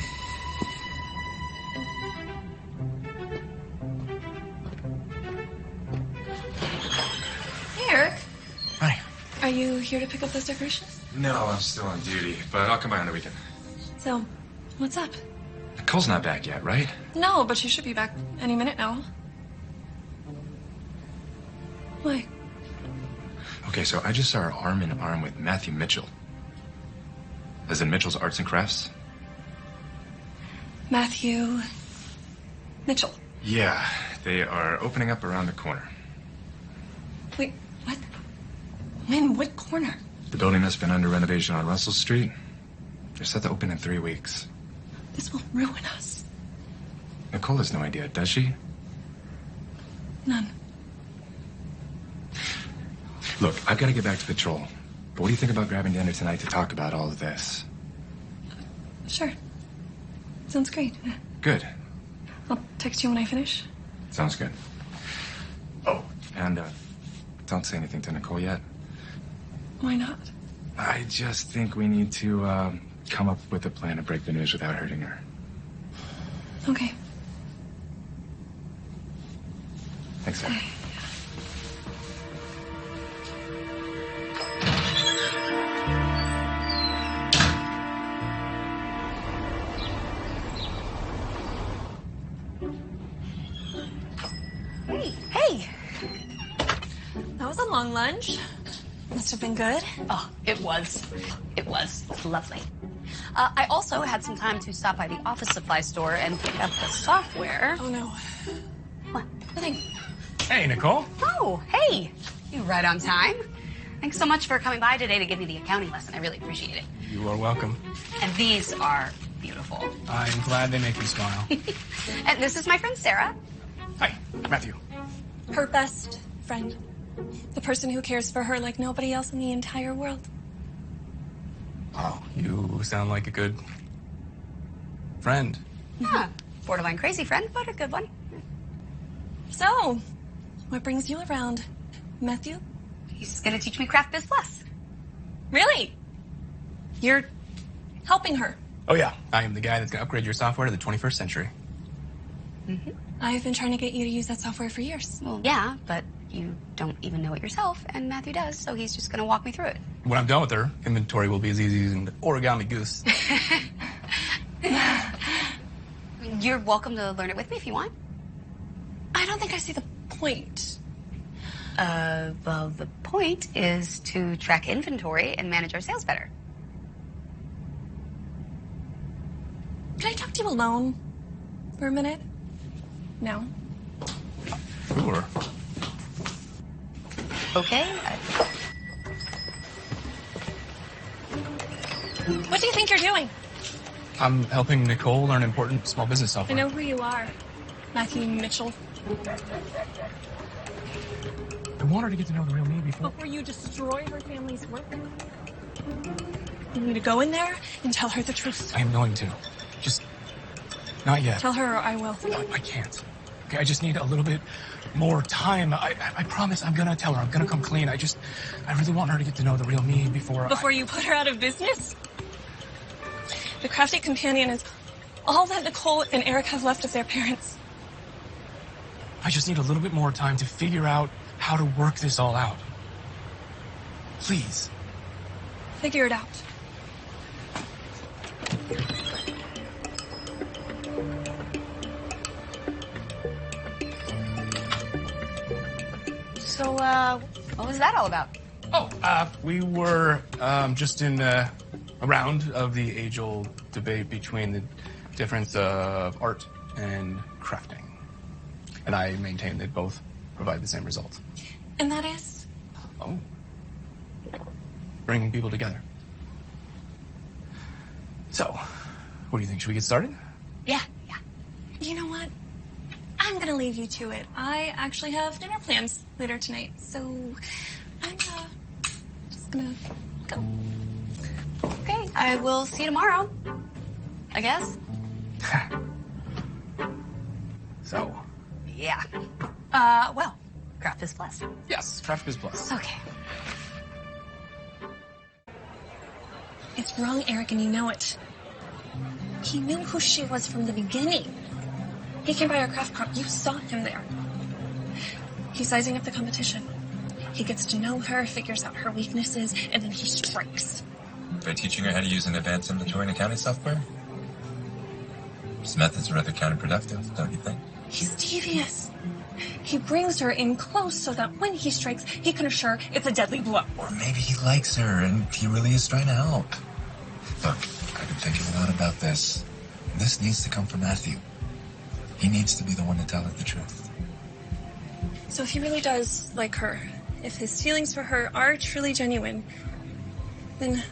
Speaker 11: Hey, Eric.
Speaker 9: Hi.
Speaker 11: Are you here to pick up those decorations?
Speaker 9: No, I'm still on duty, but I'll come by on the weekend.
Speaker 11: So, what's up?
Speaker 9: Nicole's not back yet, right?
Speaker 11: No, but she should be back any minute now. Why?
Speaker 9: Okay, so I just saw her arm in arm with Matthew Mitchell. As in Mitchell's Arts and Crafts?
Speaker 11: Matthew Mitchell.
Speaker 9: Yeah, they are opening up around the corner.
Speaker 11: Wait, what? When? What corner?
Speaker 9: The building that's been under renovation on Russell Street. They're set to open in 3 weeks.
Speaker 11: This will ruin us.
Speaker 9: Nicole has no idea, does she?
Speaker 11: None.
Speaker 9: Look, I've got to get back to patrol. But what do you think about grabbing dinner tonight to talk about all of this?
Speaker 11: Sure. Sounds great.
Speaker 9: Good.
Speaker 11: I'll text you when I finish.
Speaker 9: Sounds good. Oh, and don't say anything to Nicole yet.
Speaker 11: Why not?
Speaker 9: I just think we need to come up with a plan to break the news without hurting her.
Speaker 11: Okay.
Speaker 9: Thanks, Sarah.
Speaker 11: Hey! That was a long lunch. Must have been good.
Speaker 2: Oh, it was. It was lovely. I also had some time to stop by the office supply store and pick up the software.
Speaker 11: Oh, no.
Speaker 2: What?
Speaker 11: Nothing.
Speaker 5: Hey, Nicole.
Speaker 2: Oh, hey. You're right on time. Thanks so much for coming by today to give me the accounting lesson. I really appreciate it.
Speaker 5: You are welcome.
Speaker 2: And these are beautiful.
Speaker 5: I'm glad they make you smile.
Speaker 2: And this is my friend Sarah.
Speaker 5: Hi, Matthew.
Speaker 11: Her best friend. The person who cares for her like nobody else in the entire world.
Speaker 5: Oh, you sound like a good friend.
Speaker 2: Yeah. Borderline crazy friend, but a good one.
Speaker 11: So, what brings you around, Matthew?
Speaker 2: He's gonna teach me Craft Biz Plus.
Speaker 11: Really? You're helping her.
Speaker 5: Oh, yeah. I am the guy that's going to upgrade your software to the 21st century.
Speaker 2: Mm-hmm.
Speaker 11: I've been trying to get you to use that software for years.
Speaker 2: Well, yeah, but you don't even know it yourself, and Matthew does, so he's just gonna walk me through it.
Speaker 5: When I'm done with her, inventory will be as easy as an origami goose.
Speaker 2: You're welcome to learn it with me if you want.
Speaker 11: I don't think I see the point.
Speaker 2: Well, the point is to track inventory and manage our sales better.
Speaker 11: Can I talk to you alone for a minute? No?
Speaker 5: Sure.
Speaker 2: Okay.
Speaker 11: What do you think you're doing?
Speaker 5: I'm helping Nicole learn important small business
Speaker 11: I
Speaker 5: software.
Speaker 11: know who you are. Matthew Mitchell.
Speaker 5: I want her to get to know the real me
Speaker 11: Before you destroy her family's work. You need to go in there and tell her the truth.
Speaker 5: I am going to. Just not yet.
Speaker 11: Tell her or I will.
Speaker 5: I can't. Okay, I just need a little bit more time. I promise I'm gonna tell her. I'm gonna come clean. I really want her to get to know the real me before
Speaker 11: you put her out of business? The Crafty Companion is all that Nicole and Eric have left as their parents.
Speaker 5: I just need a little bit more time to figure out how to work this all out. Please.
Speaker 11: Figure it out.
Speaker 2: So, what was that all about?
Speaker 5: Oh, we were just in a round of the age-old debate between the difference of art and crafting. And I maintain that both provide the same result.
Speaker 11: And that is?
Speaker 5: Oh. Bringing people together. So, what do you think? Should we get started?
Speaker 2: Yeah.
Speaker 11: You know what? I'm gonna leave you to it. I actually have dinner plans later tonight, so I'm just gonna go.
Speaker 2: I will see you tomorrow, I guess.
Speaker 5: So?
Speaker 2: Yeah. Well, Craft Biz Plus.
Speaker 5: Yes, Craft Biz Plus.
Speaker 2: Okay.
Speaker 11: It's wrong, Eric, and you know it. He knew who she was from the beginning. He came by our craft prop. You saw him there. He's sizing up the competition. He gets to know her, figures out her weaknesses, and then he strikes.
Speaker 9: By teaching her how to use an advanced inventory and accounting software? His methods are rather counterproductive, don't you think?
Speaker 11: He's devious. He brings her in close so that when he strikes, he can assure it's a deadly blow.
Speaker 9: Or maybe he likes her and he really is trying to help. Look, I've been thinking a lot about this. This needs to come from Matthew. He needs to be the one to tell her the truth.
Speaker 11: So if he really does like her, if his feelings for her are truly genuine, then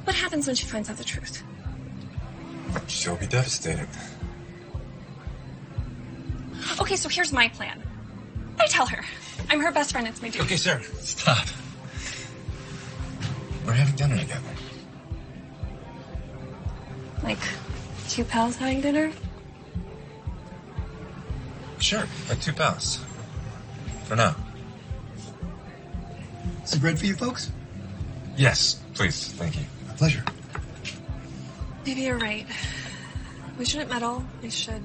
Speaker 11: what happens when she finds out the truth?
Speaker 9: She'll be devastated.
Speaker 11: Okay, so here's my plan. I tell her. I'm her best friend, it's my duty.
Speaker 9: Okay, Sarah, stop. We're having dinner together.
Speaker 11: Like, two pals having dinner?
Speaker 9: Sure, like two pals. For now.
Speaker 10: Some bread for you folks?
Speaker 9: Yes, please, thank you.
Speaker 10: A pleasure.
Speaker 11: Maybe you're right. We shouldn't meddle. We should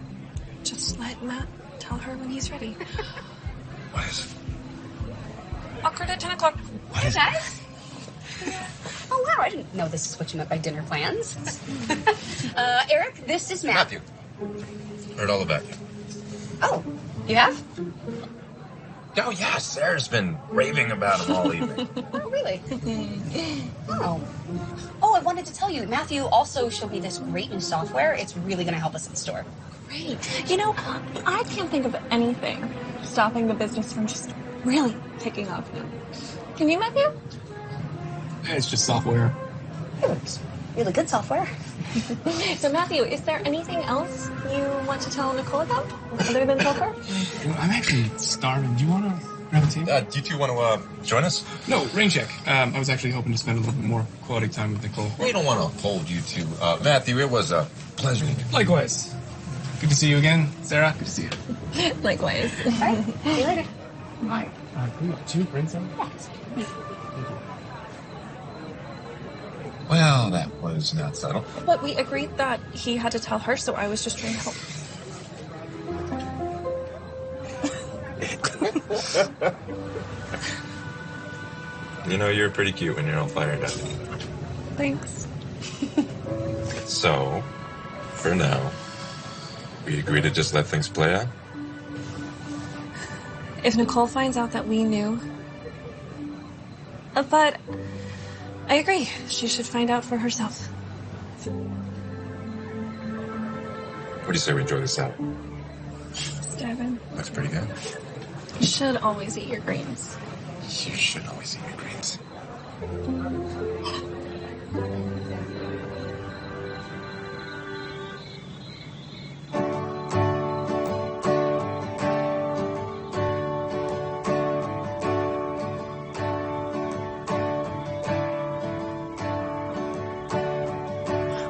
Speaker 11: just let Matt tell her when he's ready.
Speaker 9: What is it?
Speaker 11: Awkward at 10 o'clock.
Speaker 2: Hey, guys. Oh, wow, I didn't know this is what you meant by dinner plans. Eric, this is Matt.
Speaker 9: Matthew. Heard all about you.
Speaker 2: Oh, you have?
Speaker 9: Oh, yeah, Sarah's been raving about him all evening.
Speaker 2: Oh, really? Oh. Oh, I wanted to tell you, Matthew also showed me this great new software. It's really going to help us in the store.
Speaker 11: Great. You know, I can't think of anything stopping the business from just really picking up now. Can you, Matthew?
Speaker 5: It's just software.
Speaker 2: It's really good software.
Speaker 11: So, Matthew, is there anything else you want to tell Nicole about other than poker?
Speaker 5: I'm actually starving. Do you want to grab a table?
Speaker 9: Do you two want to join us?
Speaker 5: No, rain check. I was actually hoping to spend a little bit more quality time with Nicole.
Speaker 9: We don't want to hold you two. Matthew, it was a pleasure.
Speaker 5: Likewise. Good to see you again, Sarah. Good to see you.
Speaker 11: Likewise.
Speaker 2: All right. See you later.
Speaker 5: Bye. Can you bring some?
Speaker 2: Yes.
Speaker 9: Well, that was not subtle.
Speaker 11: But we agreed that he had to tell her, so I was just trying to help.
Speaker 9: You know, you're pretty cute when you're all fired up.
Speaker 11: Thanks.
Speaker 9: So, for now, we agree to just let things play out?
Speaker 11: If Nicole finds out that we knew. But I agree. She should find out for herself.
Speaker 9: What do you say we enjoy this out?
Speaker 11: Steven.
Speaker 9: Looks pretty good.
Speaker 11: You should always eat your greens.
Speaker 9: You should always eat your greens.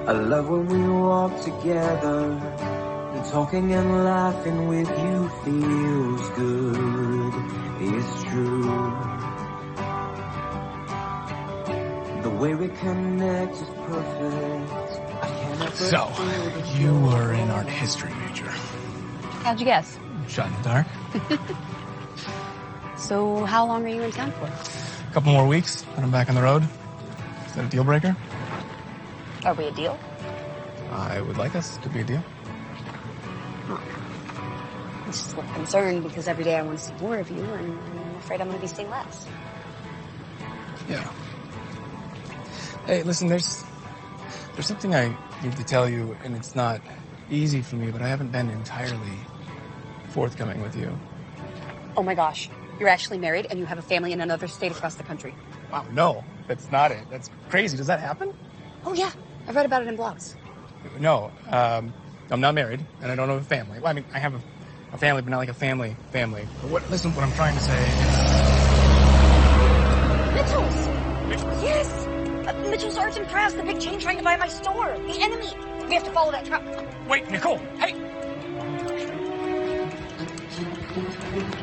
Speaker 12: I love when we walk together, and talking and laughing with you feels good. It's true. The way we connect is perfect. I cannot
Speaker 5: So, you were an art history major.
Speaker 2: How'd you guess?
Speaker 5: Shot in the dark.
Speaker 2: So how long are you in town for?
Speaker 5: A couple more weeks, then I'm back on the road. Is that a deal breaker?
Speaker 2: Are we a deal?
Speaker 5: I would like us to be a deal.
Speaker 2: I'm just a little concerned because every day I want to see more of you, and I'm afraid I'm going to be seeing less.
Speaker 5: Yeah. Hey, listen, there's something I need to tell you, and it's not easy for me, but I haven't been entirely forthcoming with you.
Speaker 2: Oh my gosh. You're actually married and you have a family in another state across the country.
Speaker 5: Wow, no, that's not it. That's crazy. Does that happen?
Speaker 2: Oh yeah. I've read about it in blogs.
Speaker 5: No, I'm not married, and I don't have a family. Well, I mean, I have a family, but not like a family. But listen, what I'm trying to say is...
Speaker 2: Mitchell's! Yes!
Speaker 11: Mitchell's Arts and Crafts, the big chain trying to buy my store. The enemy. We have to follow that truck.
Speaker 5: Wait, Nicole, hey!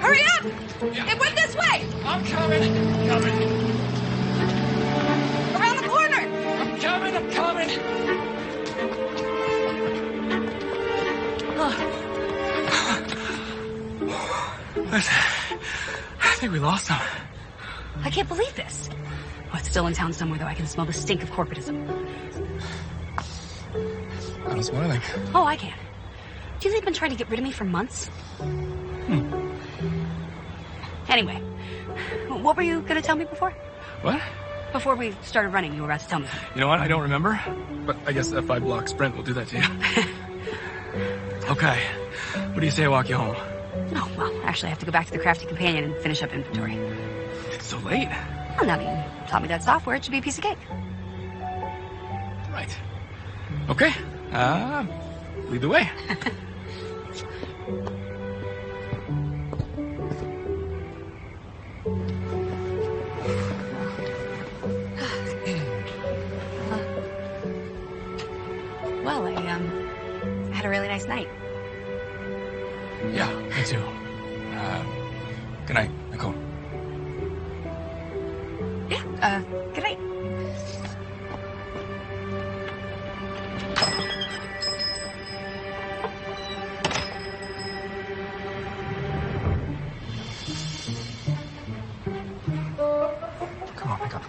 Speaker 7: Hurry up! It went this way!
Speaker 5: I'm coming.
Speaker 7: Around the corner!
Speaker 5: I'm coming. I think we lost him.
Speaker 2: I can't believe this. Oh, it's still in town somewhere, though. I can smell the stink of corporatism.
Speaker 5: I was smiling.
Speaker 2: Oh, I can. Do you think they've been trying to get rid of me for months? Anyway, what were you going to tell me before?
Speaker 5: What?
Speaker 2: Before we started running, you were about to tell me.
Speaker 5: You know what? I don't remember, but I guess that 5-block sprint will do that to you. Okay. What do you say I walk you home?
Speaker 2: Oh, well, actually, I have to go back to the Crafty Companion and finish up inventory.
Speaker 5: It's so late.
Speaker 2: Well, now that you taught me that software, it should be a piece of cake.
Speaker 5: Right. Okay. Lead the way.
Speaker 2: Well, I had a really nice night.
Speaker 5: Yeah, me too. Good night, Nicole.
Speaker 2: Yeah, good night.
Speaker 5: Come on, pick up.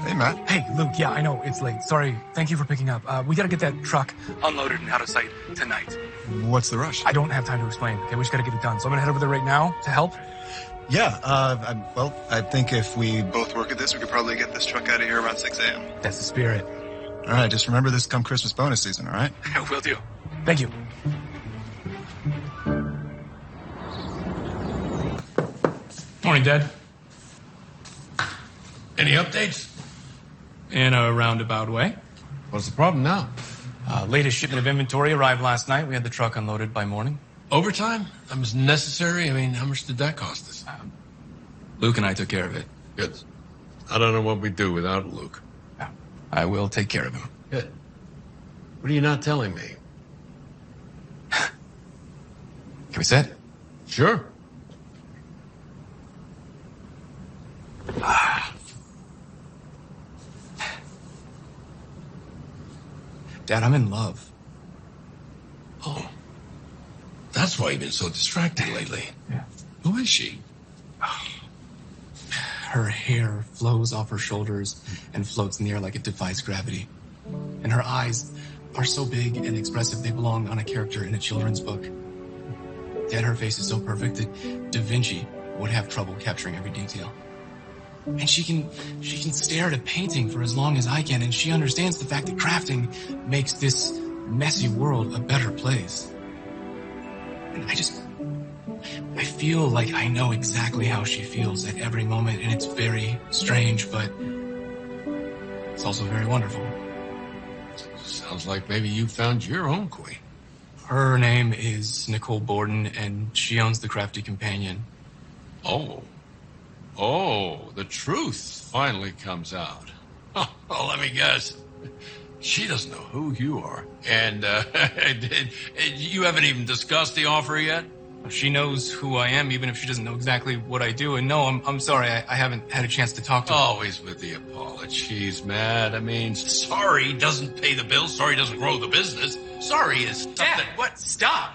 Speaker 10: Hey, Matt.
Speaker 5: Hey, Luke, yeah, I know, it's late. Sorry, thank you for picking up. We gotta get that truck unloaded and out of sight tonight.
Speaker 10: What's the rush?
Speaker 5: I don't have time to explain, okay? We just gotta get it done. So I'm gonna head over there right now to help.
Speaker 10: Yeah, I think if we both work at this, we could probably get this truck out of here around 6 a.m.
Speaker 5: That's the spirit.
Speaker 10: All right, just remember this come Christmas bonus season, all right?
Speaker 5: Will do. Thank you. Morning, Dad.
Speaker 6: Any updates?
Speaker 5: In a roundabout way.
Speaker 6: What's the problem now?
Speaker 5: Latest shipment of inventory arrived last night. We had the truck unloaded by morning.
Speaker 6: Overtime? That was necessary? I mean, how much did that cost us?
Speaker 5: Luke and I took care of it.
Speaker 6: Good. I don't know what we'd do without Luke.
Speaker 5: Yeah, I will take care of him.
Speaker 6: Good. What are you not telling me?
Speaker 5: Can we sit?
Speaker 6: Sure.
Speaker 5: Dad, I'm in love.
Speaker 6: Oh. That's why you've been so distracted lately.
Speaker 5: Yeah.
Speaker 6: Who is she?
Speaker 5: Her hair flows off her shoulders and floats in the air like it defies gravity. And her eyes are so big and expressive they belong on a character in a children's book. Dad, her face is so perfect that Da Vinci would have trouble capturing every detail. And she can stare at a painting for as long as I can, and she understands the fact that crafting makes this messy world a better place. And I feel like I know exactly how she feels at every moment, and it's very strange, but it's also very wonderful.
Speaker 6: Sounds like maybe you found your own queen.
Speaker 5: Her name is Nicole Borden, and she owns the Crafty Companion.
Speaker 6: Oh, the truth finally comes out. Oh, let me guess. She doesn't know who you are. And you haven't even discussed the offer yet?
Speaker 5: She knows who I am, even if she doesn't know exactly what I do. And no, I'm sorry, I haven't had a chance to talk to her.
Speaker 6: Always with the apologies, Matt. I mean, sorry doesn't pay the bills. Sorry doesn't grow the business. Sorry is something...
Speaker 5: Dad, what? Stop!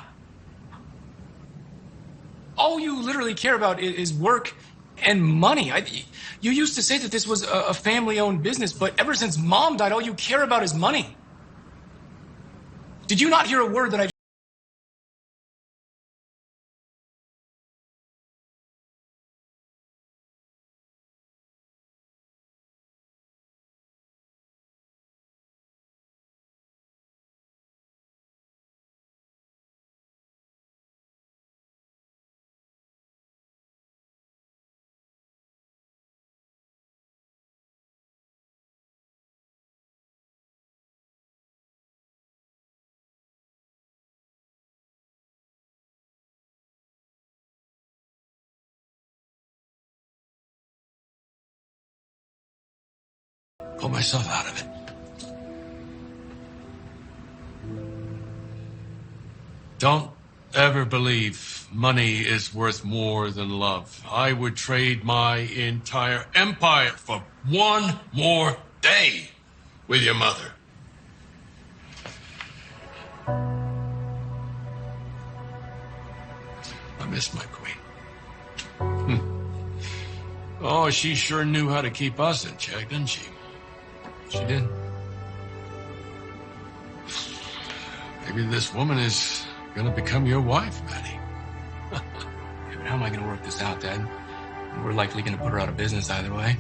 Speaker 5: All you literally care about is work and money. You used to say that this was a family-owned business, but ever since Mom died, all you care about is money. Did you not hear a word that I
Speaker 6: Pull myself out of it. Don't ever believe money is worth more than love. I would trade my entire empire for one more day with your mother. I miss my queen. Oh, she sure knew how to keep us in check, didn't she?
Speaker 5: She did.
Speaker 6: Maybe this woman is gonna become your wife, Maddie.
Speaker 5: Yeah, but how am I gonna work this out, Dad? We're likely gonna put her out of business either way.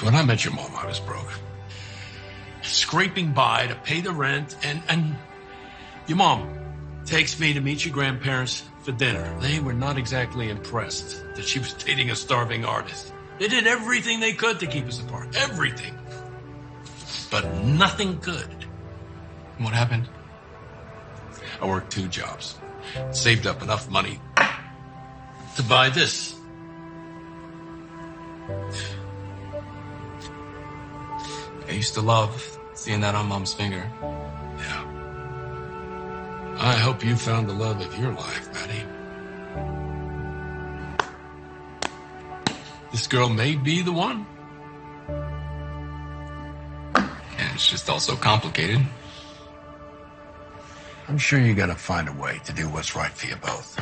Speaker 6: When I met your mom, I was broke. Scraping by to pay the rent, and your mom takes me to meet your grandparents for dinner. They were not exactly impressed that she was dating a starving artist. They did everything they could to keep us apart. Everything. But nothing good.
Speaker 5: What happened?
Speaker 6: I worked 2 jobs. Saved up enough money to buy this.
Speaker 5: I used to love seeing that on Mom's finger.
Speaker 6: Yeah. I hope you found the love of your life, Maddie. This girl may be the one.
Speaker 5: And it's just all so complicated.
Speaker 6: I'm sure you're gonna find a way to do what's right for you both.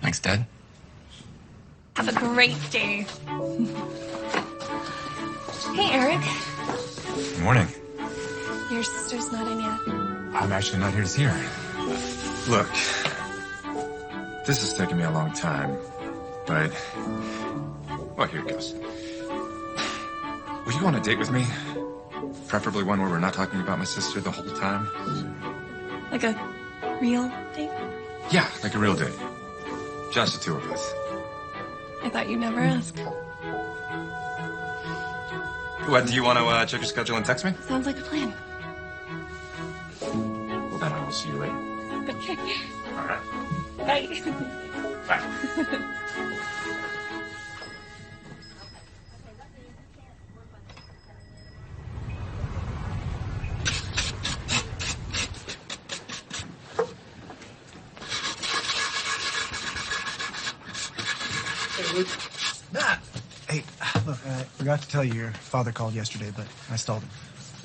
Speaker 5: Thanks, Dad.
Speaker 11: Have a great day. Hey, Eric.
Speaker 9: Good morning.
Speaker 11: Your sister's not in yet.
Speaker 9: I'm actually not here to see her. Look, this has taken me a long time, but... Well, here it goes. Will you go on a date with me? Preferably one where we're not talking about my sister the whole time.
Speaker 11: Like a real date?
Speaker 9: Yeah, like a real date. Just the 2 of us.
Speaker 11: I thought you'd never ask.
Speaker 9: What, do you want to check your schedule and text me?
Speaker 11: Sounds like a plan.
Speaker 9: Well, then I will see you later.
Speaker 11: Okay.
Speaker 9: All right.
Speaker 11: Bye.
Speaker 9: Bye.
Speaker 10: Matt! Hey, look, I forgot to tell you your father called yesterday, but I stalled him.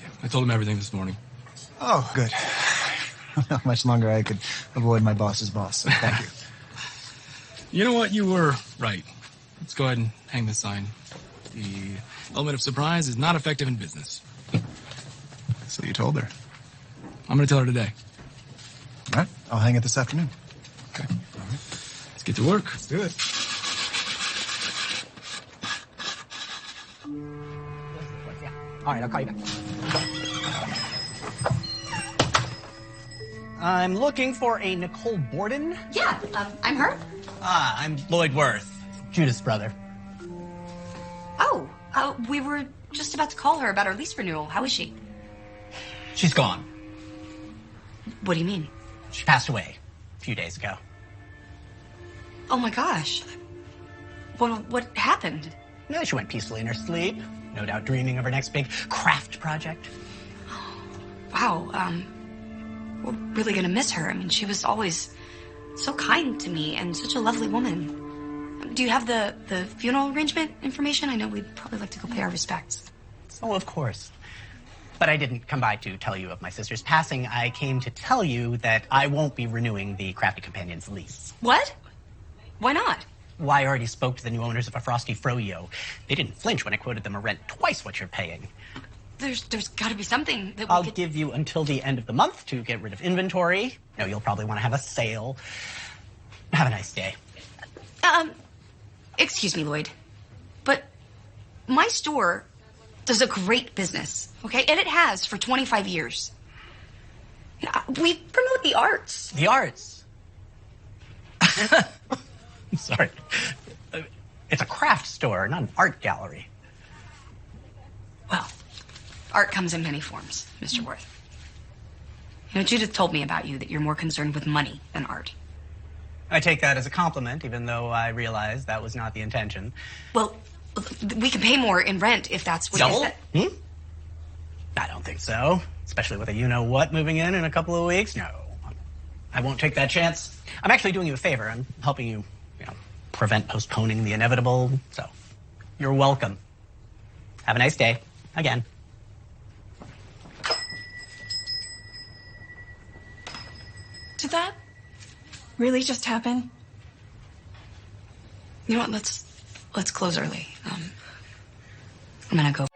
Speaker 5: Yeah, I told him everything this morning.
Speaker 10: Oh, good. How much longer I could avoid my boss's boss, so thank you.
Speaker 5: You know what? You were right. Let's go ahead and hang the sign. The element of surprise is not effective in business.
Speaker 10: So you told her?
Speaker 5: I'm going to tell her today.
Speaker 10: All right. I'll hang it this afternoon.
Speaker 5: Okay. Let's get to work.
Speaker 10: Let's do it.
Speaker 13: All right, I'll call you back. I'm looking for a Nicole Borden.
Speaker 2: Yeah, I'm her.
Speaker 13: I'm Lloyd Worth, Judith's brother.
Speaker 2: Oh, we were just about to call her about her lease renewal. How is she?
Speaker 13: She's gone.
Speaker 2: What do you mean?
Speaker 13: She passed away a few days ago.
Speaker 2: Oh my gosh. What happened?
Speaker 13: No, she went peacefully in her sleep, no doubt dreaming of her next big craft project.
Speaker 2: Wow, we're really gonna miss her. I mean, she was always so kind to me and such a lovely woman. Do you have the funeral arrangement information? I know we'd probably like to go pay our respects.
Speaker 13: Oh, of course. But I didn't come by to tell you of my sister's passing. I came to tell you that I won't be renewing the Crafty Companion's lease.
Speaker 2: What? Why not?
Speaker 13: Well, I already spoke to the new owners of a Frosty Froyo. They didn't flinch when I quoted them a rent twice what you're paying.
Speaker 2: There's got to be something that we
Speaker 13: I'll
Speaker 2: could...
Speaker 13: give you until the end of the month to get rid of inventory. No, you'll probably want to have a sale. Have a nice day.
Speaker 2: Excuse me, Lloyd, but my store does a great business, okay? And it has for 25 years. We promote the arts.
Speaker 13: The arts? Sorry. It's a craft store, not an art gallery.
Speaker 2: Well, art comes in many forms, Mr. Worth. You know, Judith told me about you that you're more concerned with money than art.
Speaker 13: I take that as a compliment, even though I realize that was not the intention.
Speaker 2: Well, we can pay more in rent if that's what
Speaker 13: Double?
Speaker 2: you said.
Speaker 13: I don't think so. Especially with a you-know-what moving in a couple of weeks. No, I won't take that chance. I'm actually doing you a favor. I'm helping you, prevent postponing the inevitable. So, you're welcome. Have a nice day. Again.
Speaker 11: Did that really just happen?
Speaker 2: You know what? Let's close early. I'm gonna go.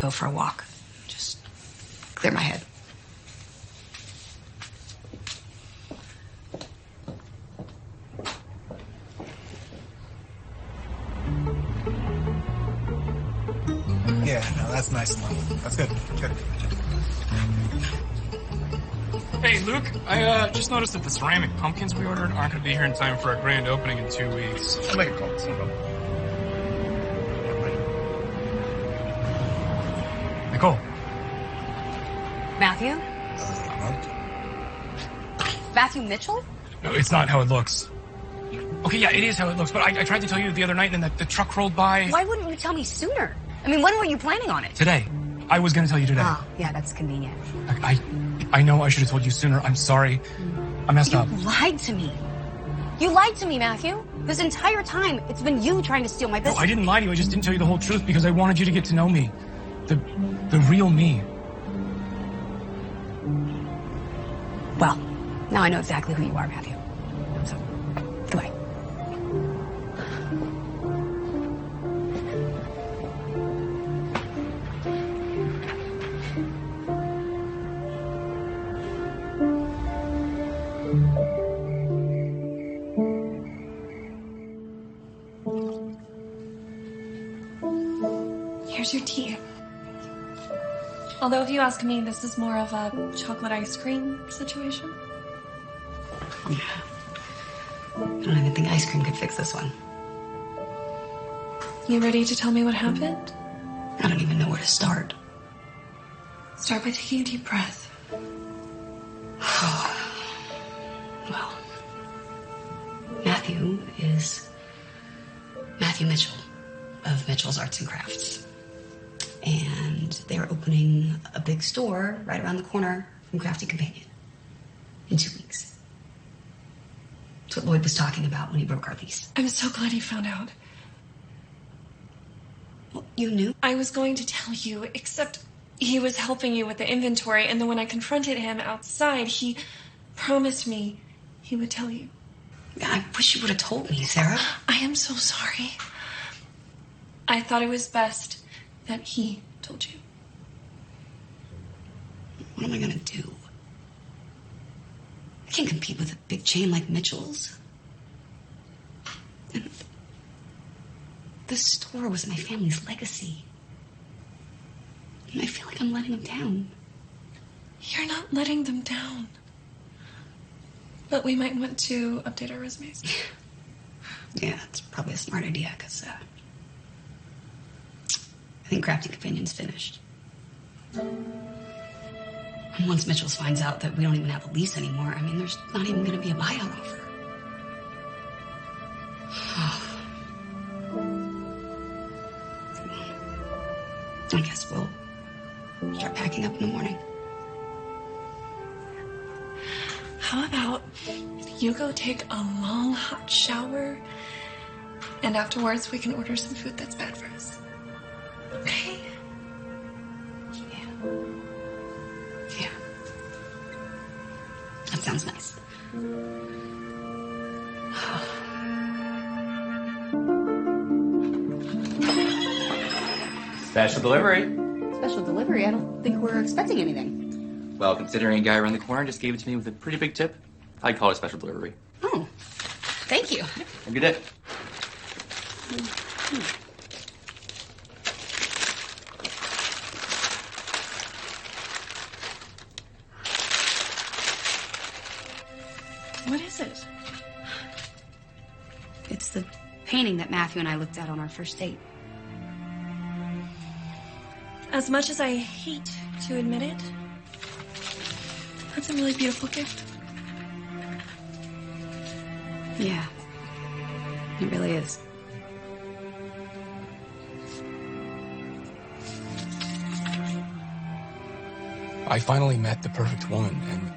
Speaker 2: Go for a walk. Just clear my head.
Speaker 10: Yeah, no, that's nice enough. That's good. Good.
Speaker 5: Hey, Luke, I just noticed that the ceramic pumpkins we ordered aren't going to be here in time for our grand opening in 2 weeks.
Speaker 10: I'll make a call. It's no problem.
Speaker 5: Nicole.
Speaker 2: Matthew? Matthew Mitchell?
Speaker 5: No, it's not how it looks. Okay, yeah, it is how it looks, but I tried to tell you the other night and then the truck rolled by.
Speaker 2: Why wouldn't you tell me sooner? I mean, when were you planning on it?
Speaker 5: Today. I was going to tell you today.
Speaker 2: Ah, yeah, that's convenient.
Speaker 5: I know I should have told you sooner. I'm sorry. I messed up.
Speaker 2: You lied to me. You lied to me, Matthew. This entire time, it's been you trying to steal my business.
Speaker 5: No, I didn't lie to you. I just didn't tell you the whole truth because I wanted you to get to know me. The real me.
Speaker 2: Well, now I know exactly who you are, Matthew. So, goodbye.
Speaker 11: Here's your tea. Although if you ask me, this is more of a chocolate ice cream situation.
Speaker 2: Yeah. I don't even think ice cream could fix this one.
Speaker 11: You ready to tell me what happened?
Speaker 2: I don't even know where to start.
Speaker 11: Start by taking a deep breath.
Speaker 2: Well, Matthew is Matthew Mitchell of Mitchell's Arts and Crafts. And they are opening a big store right around the corner from Crafty Companion in 2 weeks. That's what Lloyd was talking about when he broke our lease.
Speaker 11: I'm so glad you found out.
Speaker 2: Well, you knew?
Speaker 11: I was going to tell you, except he was helping you with the inventory, and then when I confronted him outside, he promised me he would tell you.
Speaker 2: I wish you would have told me, Sarah.
Speaker 11: I am so sorry. I thought it was best that he told you.
Speaker 2: What am I gonna do? I can't compete with a big chain like Mitchell's. And the store was my family's legacy. And I feel like I'm letting them down.
Speaker 11: You're not letting them down. But we might want to update our resumes.
Speaker 2: Yeah, that's probably a smart idea, because I think Crafty Companion's finished. And once Mitchell's finds out that we don't even have a lease anymore, I mean, there's not even going to be a buyout offer. I guess we'll start packing up in the morning.
Speaker 11: How about you go take a long hot shower, and afterwards we can order some food that's bad for us? Okay?
Speaker 2: Yeah. That sounds nice.
Speaker 8: Special delivery.
Speaker 2: Special delivery? I don't think we're expecting anything.
Speaker 8: Well, considering a guy around the corner just gave it to me with a pretty big tip, I'd call it special delivery.
Speaker 2: Oh, thank you.
Speaker 8: Have a good day.
Speaker 11: What is it?
Speaker 2: It's the painting that Matthew and I looked at on our first date.
Speaker 11: As much as I hate to admit it, that's a really beautiful gift.
Speaker 2: Yeah, it really is.
Speaker 5: I finally met the perfect woman, and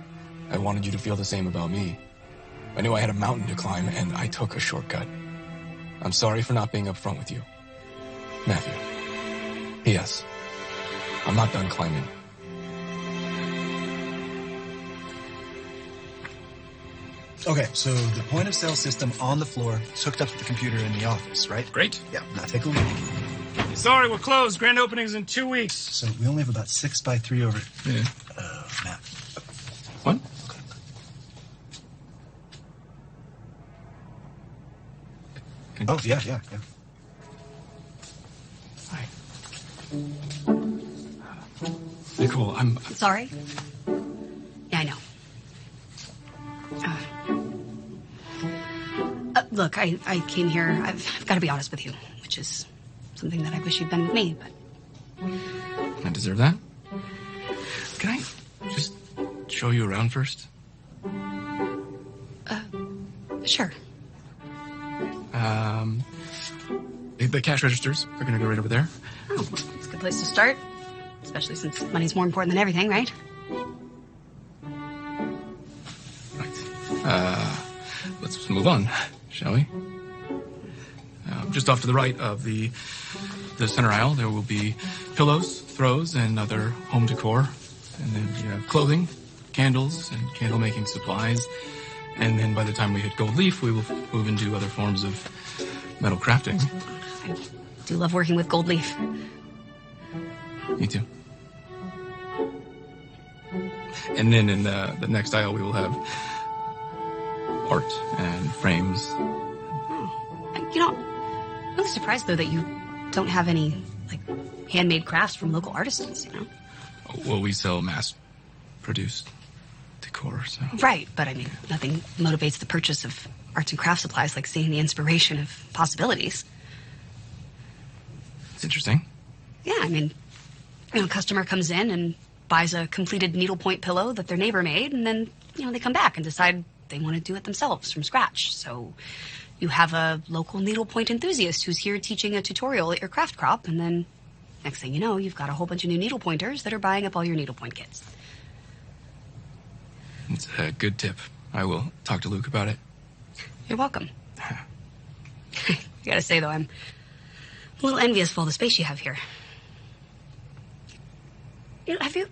Speaker 5: I wanted you to feel the same about me. I knew I had a mountain to climb, and I took a shortcut. I'm sorry for not being upfront with you. Matthew. P.S. I'm not done climbing.
Speaker 10: Okay, so the point of sale system on the floor is hooked up to the computer in the office, right?
Speaker 5: Great.
Speaker 10: Yeah, now take a look.
Speaker 5: Sorry, we're closed. Grand opening's in 2 weeks.
Speaker 10: So we only have about 6 by 3 over.
Speaker 5: Yeah.
Speaker 10: Matt.
Speaker 5: What?
Speaker 10: Oh, yeah.
Speaker 5: Hi. Nicole, I'm...
Speaker 2: Sorry? Yeah, I know. Look, I came here. I've got to be honest with you, which is something that I wish you'd been with me, but...
Speaker 5: I deserve that? Can I just show you around first?
Speaker 2: Sure.
Speaker 5: The cash registers are gonna go right over there.
Speaker 2: Oh, it's a good place to start, especially since money's more important than everything, right?
Speaker 5: Let's move on, shall we? Just off to the right of the center aisle, there will be pillows, throws, and other home decor. And then you have clothing, candles, and candle-making supplies. And then by the time we hit gold leaf, we will move into other forms of metal crafting.
Speaker 2: I do love working with gold leaf.
Speaker 5: Me too. And then in the next aisle, we will have art and frames.
Speaker 2: You know, I'm really surprised, though, that you don't have any, like, handmade crafts from local artisans, you know?
Speaker 5: Well, we sell mass-produced decor, so...
Speaker 2: Right, but I mean, nothing motivates the purchase of arts and craft supplies like seeing the inspiration of possibilities.
Speaker 5: It's interesting.
Speaker 2: Yeah, I mean, you know, a customer comes in and buys a completed needlepoint pillow that their neighbor made, and then, you know, they come back and decide they want to do it themselves from scratch. So you have a local needlepoint enthusiast who's here teaching a tutorial at your craft crop, and then next thing you know, you've got a whole bunch of new needlepointers that are buying up all your needlepoint kits.
Speaker 5: It's a good tip. I will talk to Luke about it.
Speaker 2: You're welcome. I gotta say, though, I'm a little envious of all the space you have here. You know, have you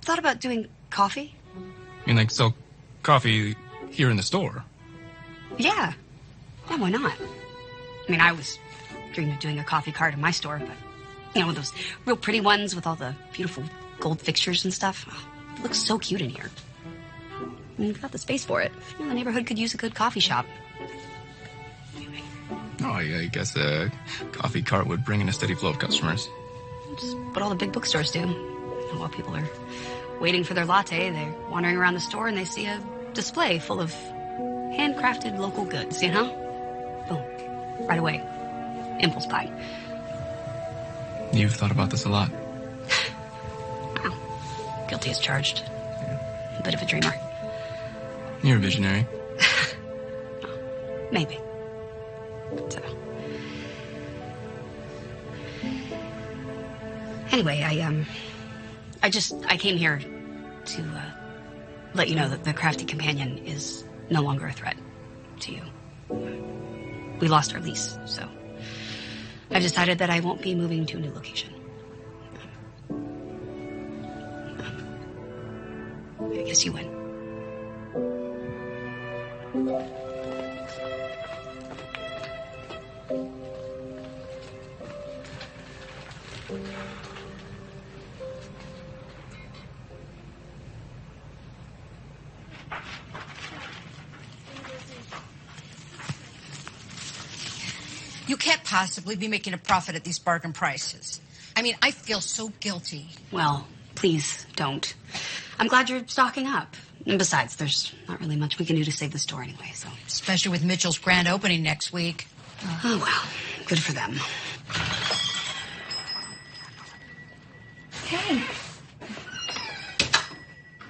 Speaker 2: thought about doing coffee?
Speaker 5: I mean, like, sell coffee here in the store?
Speaker 2: Yeah. Yeah, why not? I mean, I was dreaming of doing a coffee cart in my store, but, you know, those real pretty ones with all the beautiful gold fixtures and stuff. Oh, it looks so cute in here. I mean, you've got the space for it. You know, the neighborhood could use a good coffee shop.
Speaker 5: Oh, I guess a coffee cart would bring in a steady flow of customers.
Speaker 2: Just what all the big bookstores do. You know, while people are waiting for their latte, they're wandering around the store and they see a display full of handcrafted local goods, you know? Boom. Right away. Impulse buy.
Speaker 5: You've thought about this a lot.
Speaker 2: Wow. Guilty as charged. A bit of a dreamer.
Speaker 5: You're a visionary.
Speaker 2: Maybe. But, Anyway, I came here to let you know that the Crafty Companion is no longer a threat to you. We lost our lease, so I've decided that I won't be moving to a new location. I guess you win.
Speaker 7: You can't possibly be making a profit at these bargain prices. I mean, I feel so guilty.
Speaker 2: Well, please don't. I'm glad you're stocking up. And besides, there's not really much we can do to save the store anyway, so.
Speaker 7: Especially with Mitchell's grand opening next week.
Speaker 2: Oh, well, good for them.
Speaker 11: Hey.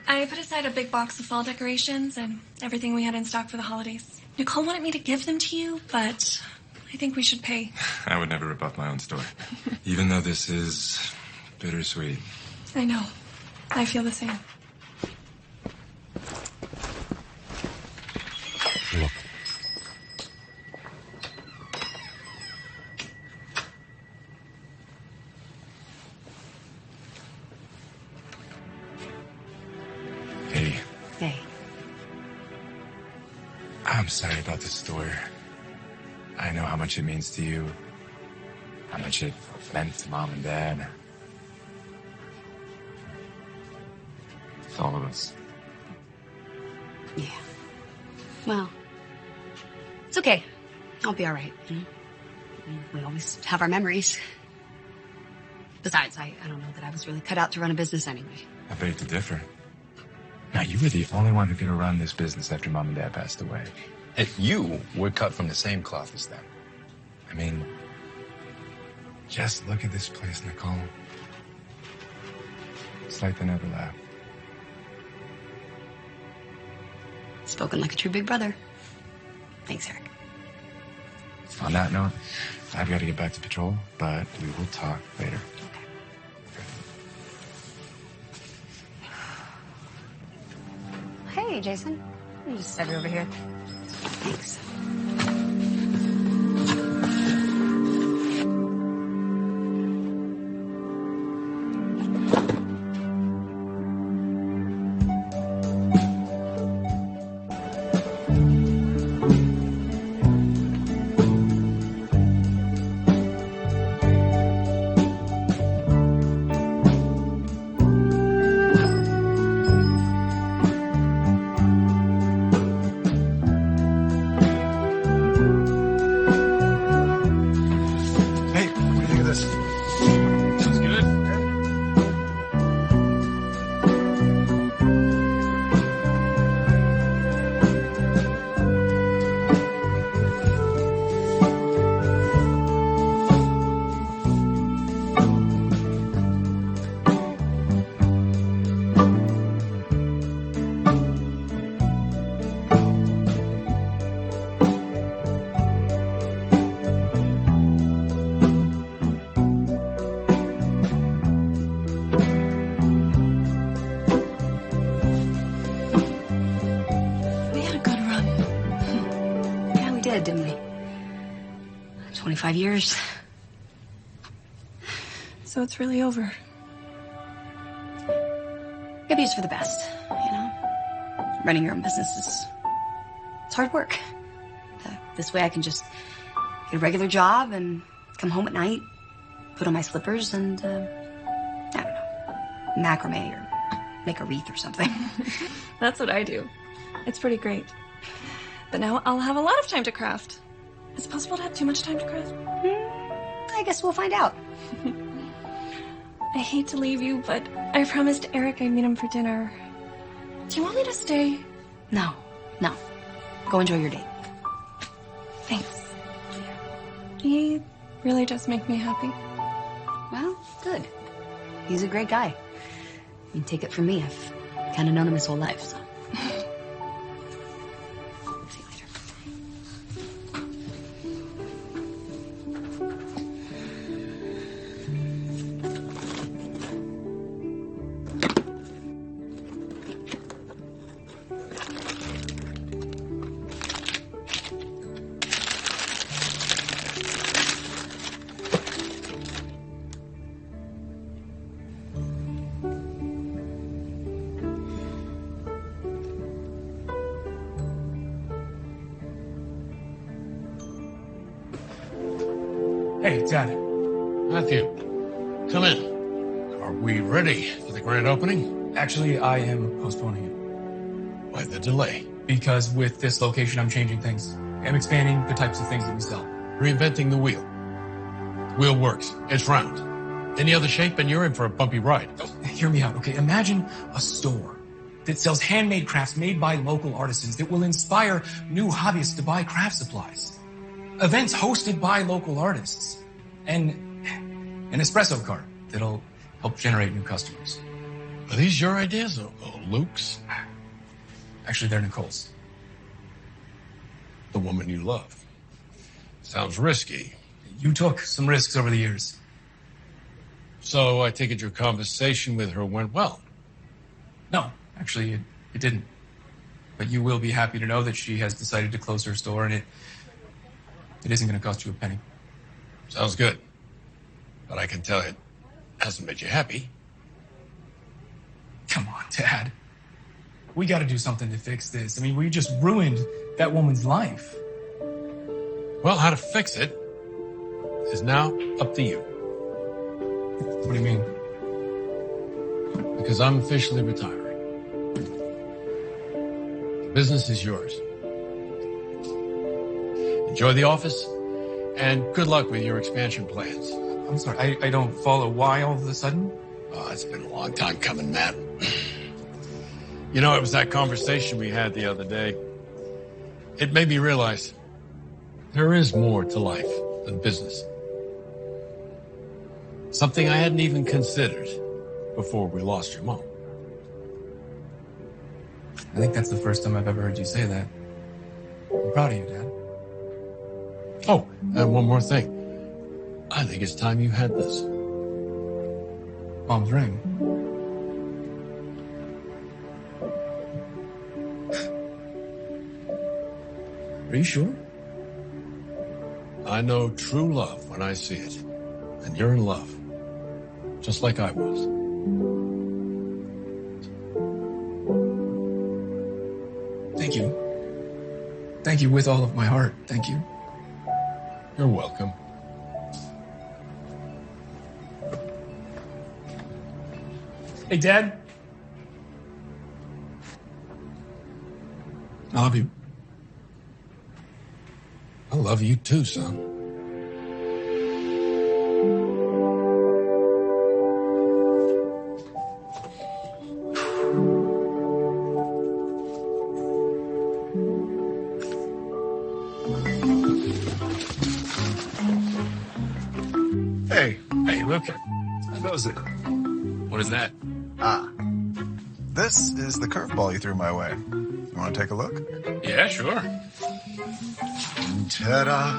Speaker 11: I put aside a big box of fall decorations and everything we had in stock for the holidays. Nicole wanted me to give them to you, but I think we should pay.
Speaker 9: I would never rip off my own store. Even though this is bittersweet.
Speaker 11: I know. I feel the same.
Speaker 9: Look. Hey.
Speaker 2: Hey.
Speaker 9: I'm sorry about the store. I know how much it means to you. How much it meant to Mom and Dad. To all of us.
Speaker 2: Yeah. Well, it's okay. I'll be all right, you know? We always have our memories. Besides, I don't know that I was really cut out to run a business anyway.
Speaker 9: I beg to differ. Now, you were the only one who could have run this business after Mom and Dad passed away.
Speaker 14: And you were cut from the same cloth as them.
Speaker 9: I mean, just look at this place, Nicole. It's like they never left.
Speaker 2: Spoken like a true big brother. Thanks, Eric.
Speaker 9: On that note, I've got to get back to patrol, but we will talk later.
Speaker 2: Hey, Jason. You just set it over here. Thanks. Didn't we? 25 years.
Speaker 11: So it's really over.
Speaker 2: Maybe it's for the best, you know? Running your own business it's hard work. This way I can just get a regular job and come home at night, put on my slippers and, I don't know, macrame or make a wreath or something.
Speaker 11: That's what I do. It's pretty great. But now I'll have a lot of time to craft. Is it possible to have too much time to craft?
Speaker 2: I guess we'll find out.
Speaker 11: I hate to leave you, but I promised Eric I'd meet him for dinner. Do you want me to stay?
Speaker 2: No. Go enjoy your date.
Speaker 11: Thanks. He really does make me happy.
Speaker 2: Well, good. He's a great guy. I mean, take it from me. I've kind of known him his whole life, so.
Speaker 5: Hey, Dad.
Speaker 6: Matthew, come in. Are we ready for the grand opening?
Speaker 5: Actually, I am postponing it.
Speaker 6: Why the delay?
Speaker 5: Because with this location, I'm changing things. I'm expanding the types of things that we sell.
Speaker 6: Reinventing the wheel. The wheel works. It's round. Any other shape and you're in for a bumpy ride.
Speaker 5: Hear me out, okay? Imagine a store that sells handmade crafts made by local artisans that will inspire new hobbyists to buy craft supplies. Events hosted by local artists. And an espresso cart that'll help generate new customers.
Speaker 6: Are these your ideas or Luke's?
Speaker 5: Actually, they're Nicole's.
Speaker 6: The woman you love. Sounds risky.
Speaker 5: You took some risks over the years.
Speaker 6: So I take it your conversation with her went well?
Speaker 5: No, actually, it didn't. But you will be happy to know that she has decided to close her store, and it isn't going to cost you a penny.
Speaker 6: Sounds good. But I can tell it hasn't made you happy.
Speaker 5: Come on, Dad. We got to do something to fix this. I mean, we just ruined that woman's life.
Speaker 6: Well, how to fix it is now up to you.
Speaker 5: What do you mean?
Speaker 6: Because I'm officially retiring. The business is yours. Enjoy the office, and good luck with your expansion plans.
Speaker 5: I'm sorry, I don't follow. Why all of a sudden?
Speaker 6: Oh, it's been a long time coming, Matt. You know, it was that conversation we had the other day. It made me realize there is more to life than business. Something I hadn't even considered before we lost your mom.
Speaker 5: I think that's the first time I've ever heard you say that. I'm proud of you, Dad.
Speaker 6: Oh, and one more thing. I think it's time you had this.
Speaker 5: Mom's ring. Are you sure?
Speaker 6: I know true love when I see it. And you're in love. Just like I was.
Speaker 5: Thank you. Thank you with all of my heart. Thank you.
Speaker 6: You're welcome.
Speaker 5: Hey, Dad. I love you.
Speaker 6: I love you too, son.
Speaker 10: Hey,
Speaker 5: look.
Speaker 10: How goes it?
Speaker 5: What is that?
Speaker 10: This is the curveball you threw my way. You want to take a look?
Speaker 5: Yeah, sure.
Speaker 10: Ta-da!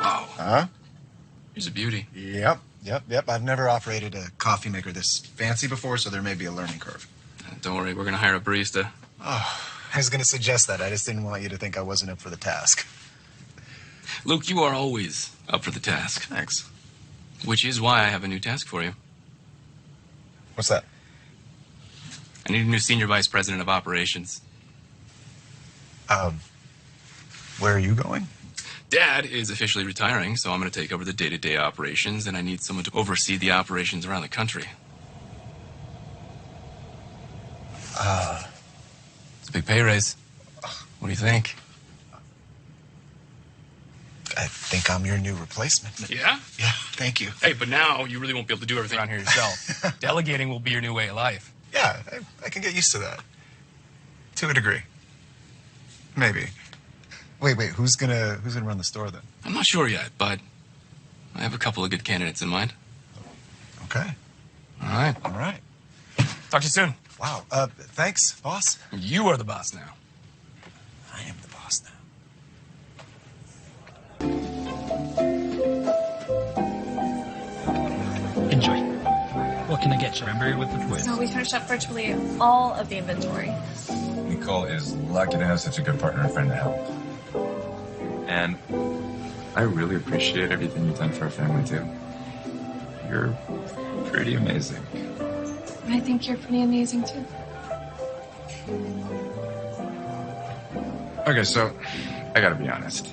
Speaker 5: Wow.
Speaker 10: Huh?
Speaker 5: Here's a beauty.
Speaker 10: Yep. I've never operated a coffee maker this fancy before, so there may be a learning curve.
Speaker 5: Don't worry, we're going to hire a barista.
Speaker 10: Oh, I was going to suggest that. I just didn't want you to think I wasn't up for the task.
Speaker 5: Luke, you are always up for the task.
Speaker 10: Thanks.
Speaker 5: Which is why I have a new task for you.
Speaker 10: What's that?
Speaker 5: I need a new senior vice president of operations.
Speaker 10: Where are you going?
Speaker 5: Dad is officially retiring, so I'm going to take over the day-to-day operations, and I need someone to oversee the operations around the country. It's a big pay raise. What do you think?
Speaker 10: I think I'm your new replacement.
Speaker 5: Yeah?
Speaker 10: Yeah, thank you.
Speaker 5: Hey, but now you really won't be able to do everything around here yourself. Delegating will be your new way of life.
Speaker 10: Yeah, I can get used to that. To a degree. Maybe. Wait, who's gonna run the store then?
Speaker 5: I'm not sure yet, but I have a couple of good candidates in mind.
Speaker 10: Okay.
Speaker 5: All right. Talk to you soon.
Speaker 10: Wow. Thanks, boss.
Speaker 5: You are the boss now.
Speaker 10: I am the boss now.
Speaker 15: Enjoy. What can I get you? Remember with the twist.
Speaker 11: So we finished up virtually all of the inventory.
Speaker 9: Nicole is lucky to have such a good partner and friend to help. And I really appreciate everything you've done for our family, too. You're pretty amazing.
Speaker 11: I think you're pretty amazing, too.
Speaker 9: Okay, so I gotta be honest.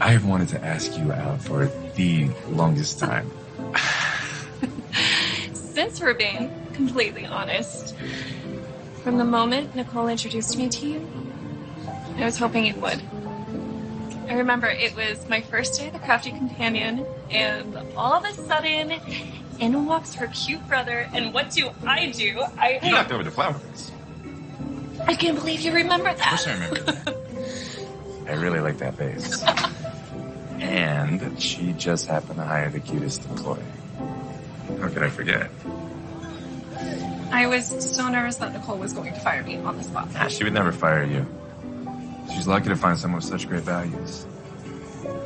Speaker 9: I've wanted to ask you out for the longest time.
Speaker 11: Since we're being completely honest, from the moment Nicole introduced me to you, I was hoping you would. I remember it was my first day at the Crafty Companion, and all of a sudden, in walks her cute brother, and what do?
Speaker 9: You knocked over the flowers.
Speaker 11: I can't believe you remember that.
Speaker 9: Of course I remember that. I really like that vase. And she just happened to hire the cutest employee. How could I forget?
Speaker 11: I was so nervous that Nicole was going to fire me on the spot.
Speaker 9: She would never fire you. She's lucky to find someone with such great values.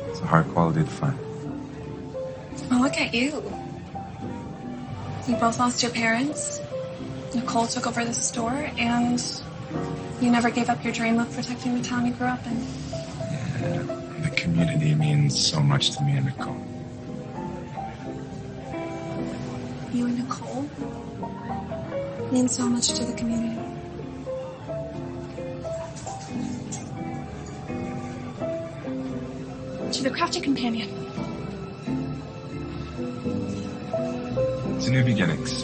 Speaker 9: It's a hard quality to find.
Speaker 11: Well, look at you. You both lost your parents. Nicole took over the store, and you never gave up your dream of protecting the town you grew up in.
Speaker 9: Yeah, the community means so much to me and Nicole.
Speaker 11: You and Nicole mean so much to the community. To the Crafty Companion.
Speaker 9: To new beginnings.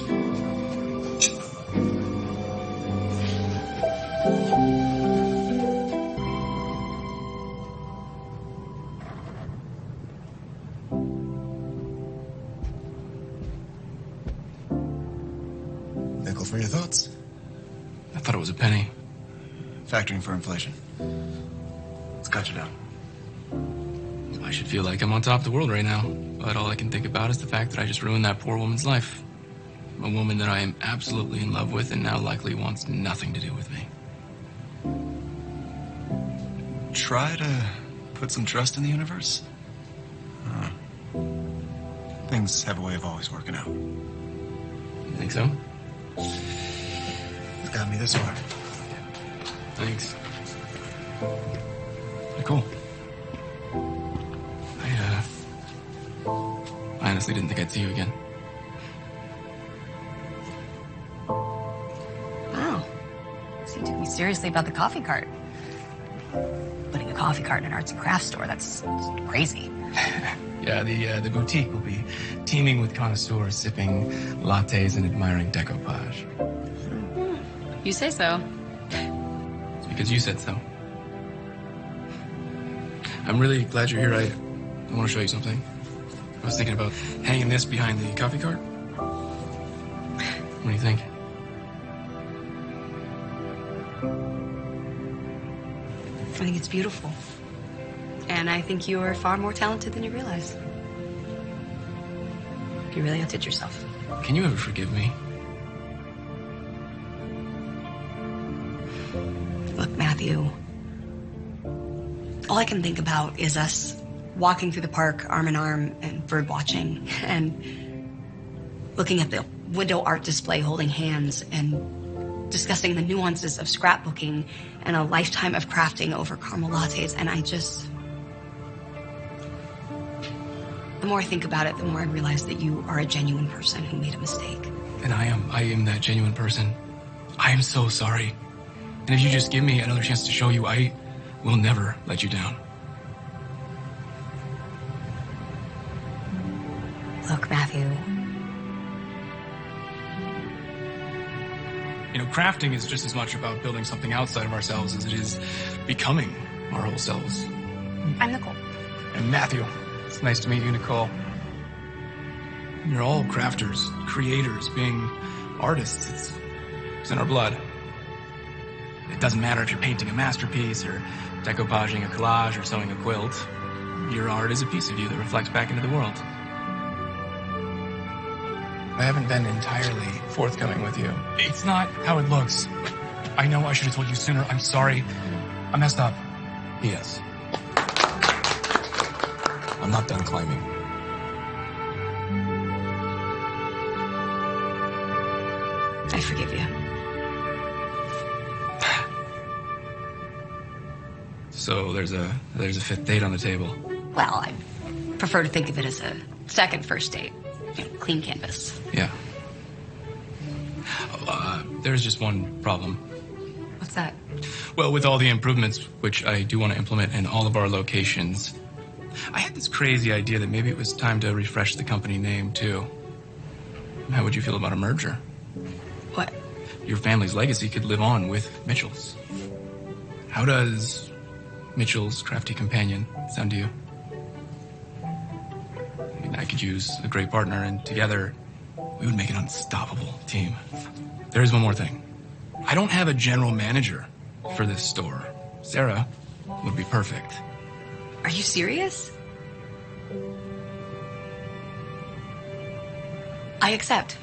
Speaker 10: Nickel for your thoughts?
Speaker 5: I thought it was a penny.
Speaker 10: Factoring for inflation. It's got you down.
Speaker 5: I should feel like I'm on top of the world right now, but all I can think about is the fact that I just ruined that poor woman's life. A woman that I am absolutely in love with and now likely wants nothing to do with me.
Speaker 10: Try to put some trust in the universe. Things have a way of always working out.
Speaker 5: You think so?
Speaker 10: It's got me this far.
Speaker 5: Thanks. Nicole. I honestly didn't think I'd see you again.
Speaker 2: Wow. You seem to be seriously about the coffee cart. Putting a coffee cart in an arts and crafts store, that's crazy.
Speaker 5: Yeah, the boutique will be teeming with connoisseurs sipping lattes and admiring decoupage.
Speaker 2: You say so.
Speaker 5: It's because you said so. I'm really glad you're here. I want to show you something. I was thinking about hanging this behind the coffee cart. What do you think?
Speaker 2: I think it's beautiful. And I think you are far more talented than you realize. You really outdid yourself.
Speaker 5: Can you ever forgive me?
Speaker 2: Look, Matthew, all I can think about is us walking through the park arm in arm and bird watching and looking at the window art display holding hands and discussing the nuances of scrapbooking and a lifetime of crafting over caramel lattes. And the more I think about it, the more I realize that you are a genuine person who made a mistake.
Speaker 5: And I am that genuine person. I am so sorry. And if you just give me another chance to show you, I will never let you down.
Speaker 2: Look, Matthew.
Speaker 5: You know, crafting is just as much about building something outside of ourselves as it is becoming our whole selves.
Speaker 2: I'm Nicole.
Speaker 5: And Matthew. It's nice to meet you, Nicole. You're all crafters, creators, being artists. It's in our blood. It doesn't matter if you're painting a masterpiece or decoupaging a collage or sewing a quilt. Your art is a piece of you that reflects back into the world. I haven't been entirely forthcoming with you. It's not how it looks. I know I should have told you sooner. I'm sorry. I messed up. P.S. I'm not done climbing.
Speaker 2: I forgive you.
Speaker 5: So there's a fifth date on the table.
Speaker 2: Well, I prefer to think of it as a second first date. You know, clean canvas.
Speaker 5: Yeah. There's just one problem.
Speaker 2: What's that?
Speaker 5: Well, with all the improvements, which I do want to implement in all of our locations, I had this crazy idea that maybe it was time to refresh the company name, too. How would you feel about a merger?
Speaker 2: What?
Speaker 5: Your family's legacy could live on with Mitchell's. How does Mitchell's Crafty Companion sound to you? I mean, I could use a great partner, and together we would make an unstoppable team. There is one more thing. I don't have a general manager for this store. Sarah would be perfect.
Speaker 2: Are you serious? I accept.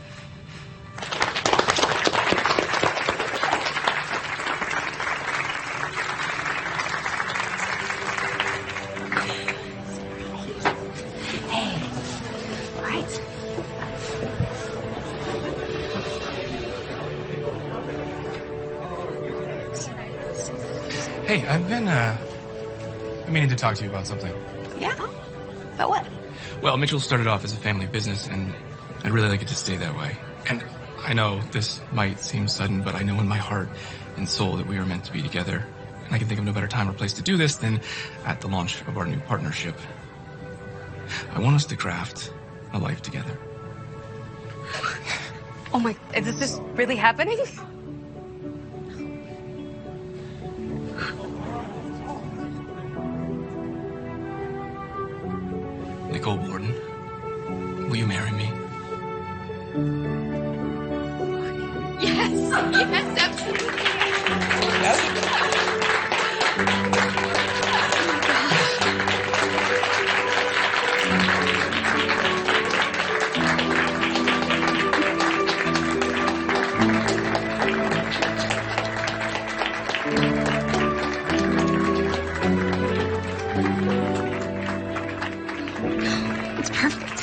Speaker 2: Hey, all right.
Speaker 5: Hey, I've been meaning to talk to you about something.
Speaker 2: Yeah? About what?
Speaker 5: Well, Mitchell started off as a family business, and I'd really like it to stay that way. And I know this might seem sudden, but I know in my heart and soul that we are meant to be together. And I can think of no better time or place to do this than at the launch of our new partnership. I want us to craft a life together.
Speaker 2: Oh my, is this really happening?
Speaker 5: Nicole Borden, will you marry me?
Speaker 2: Yes, absolutely. It's perfect.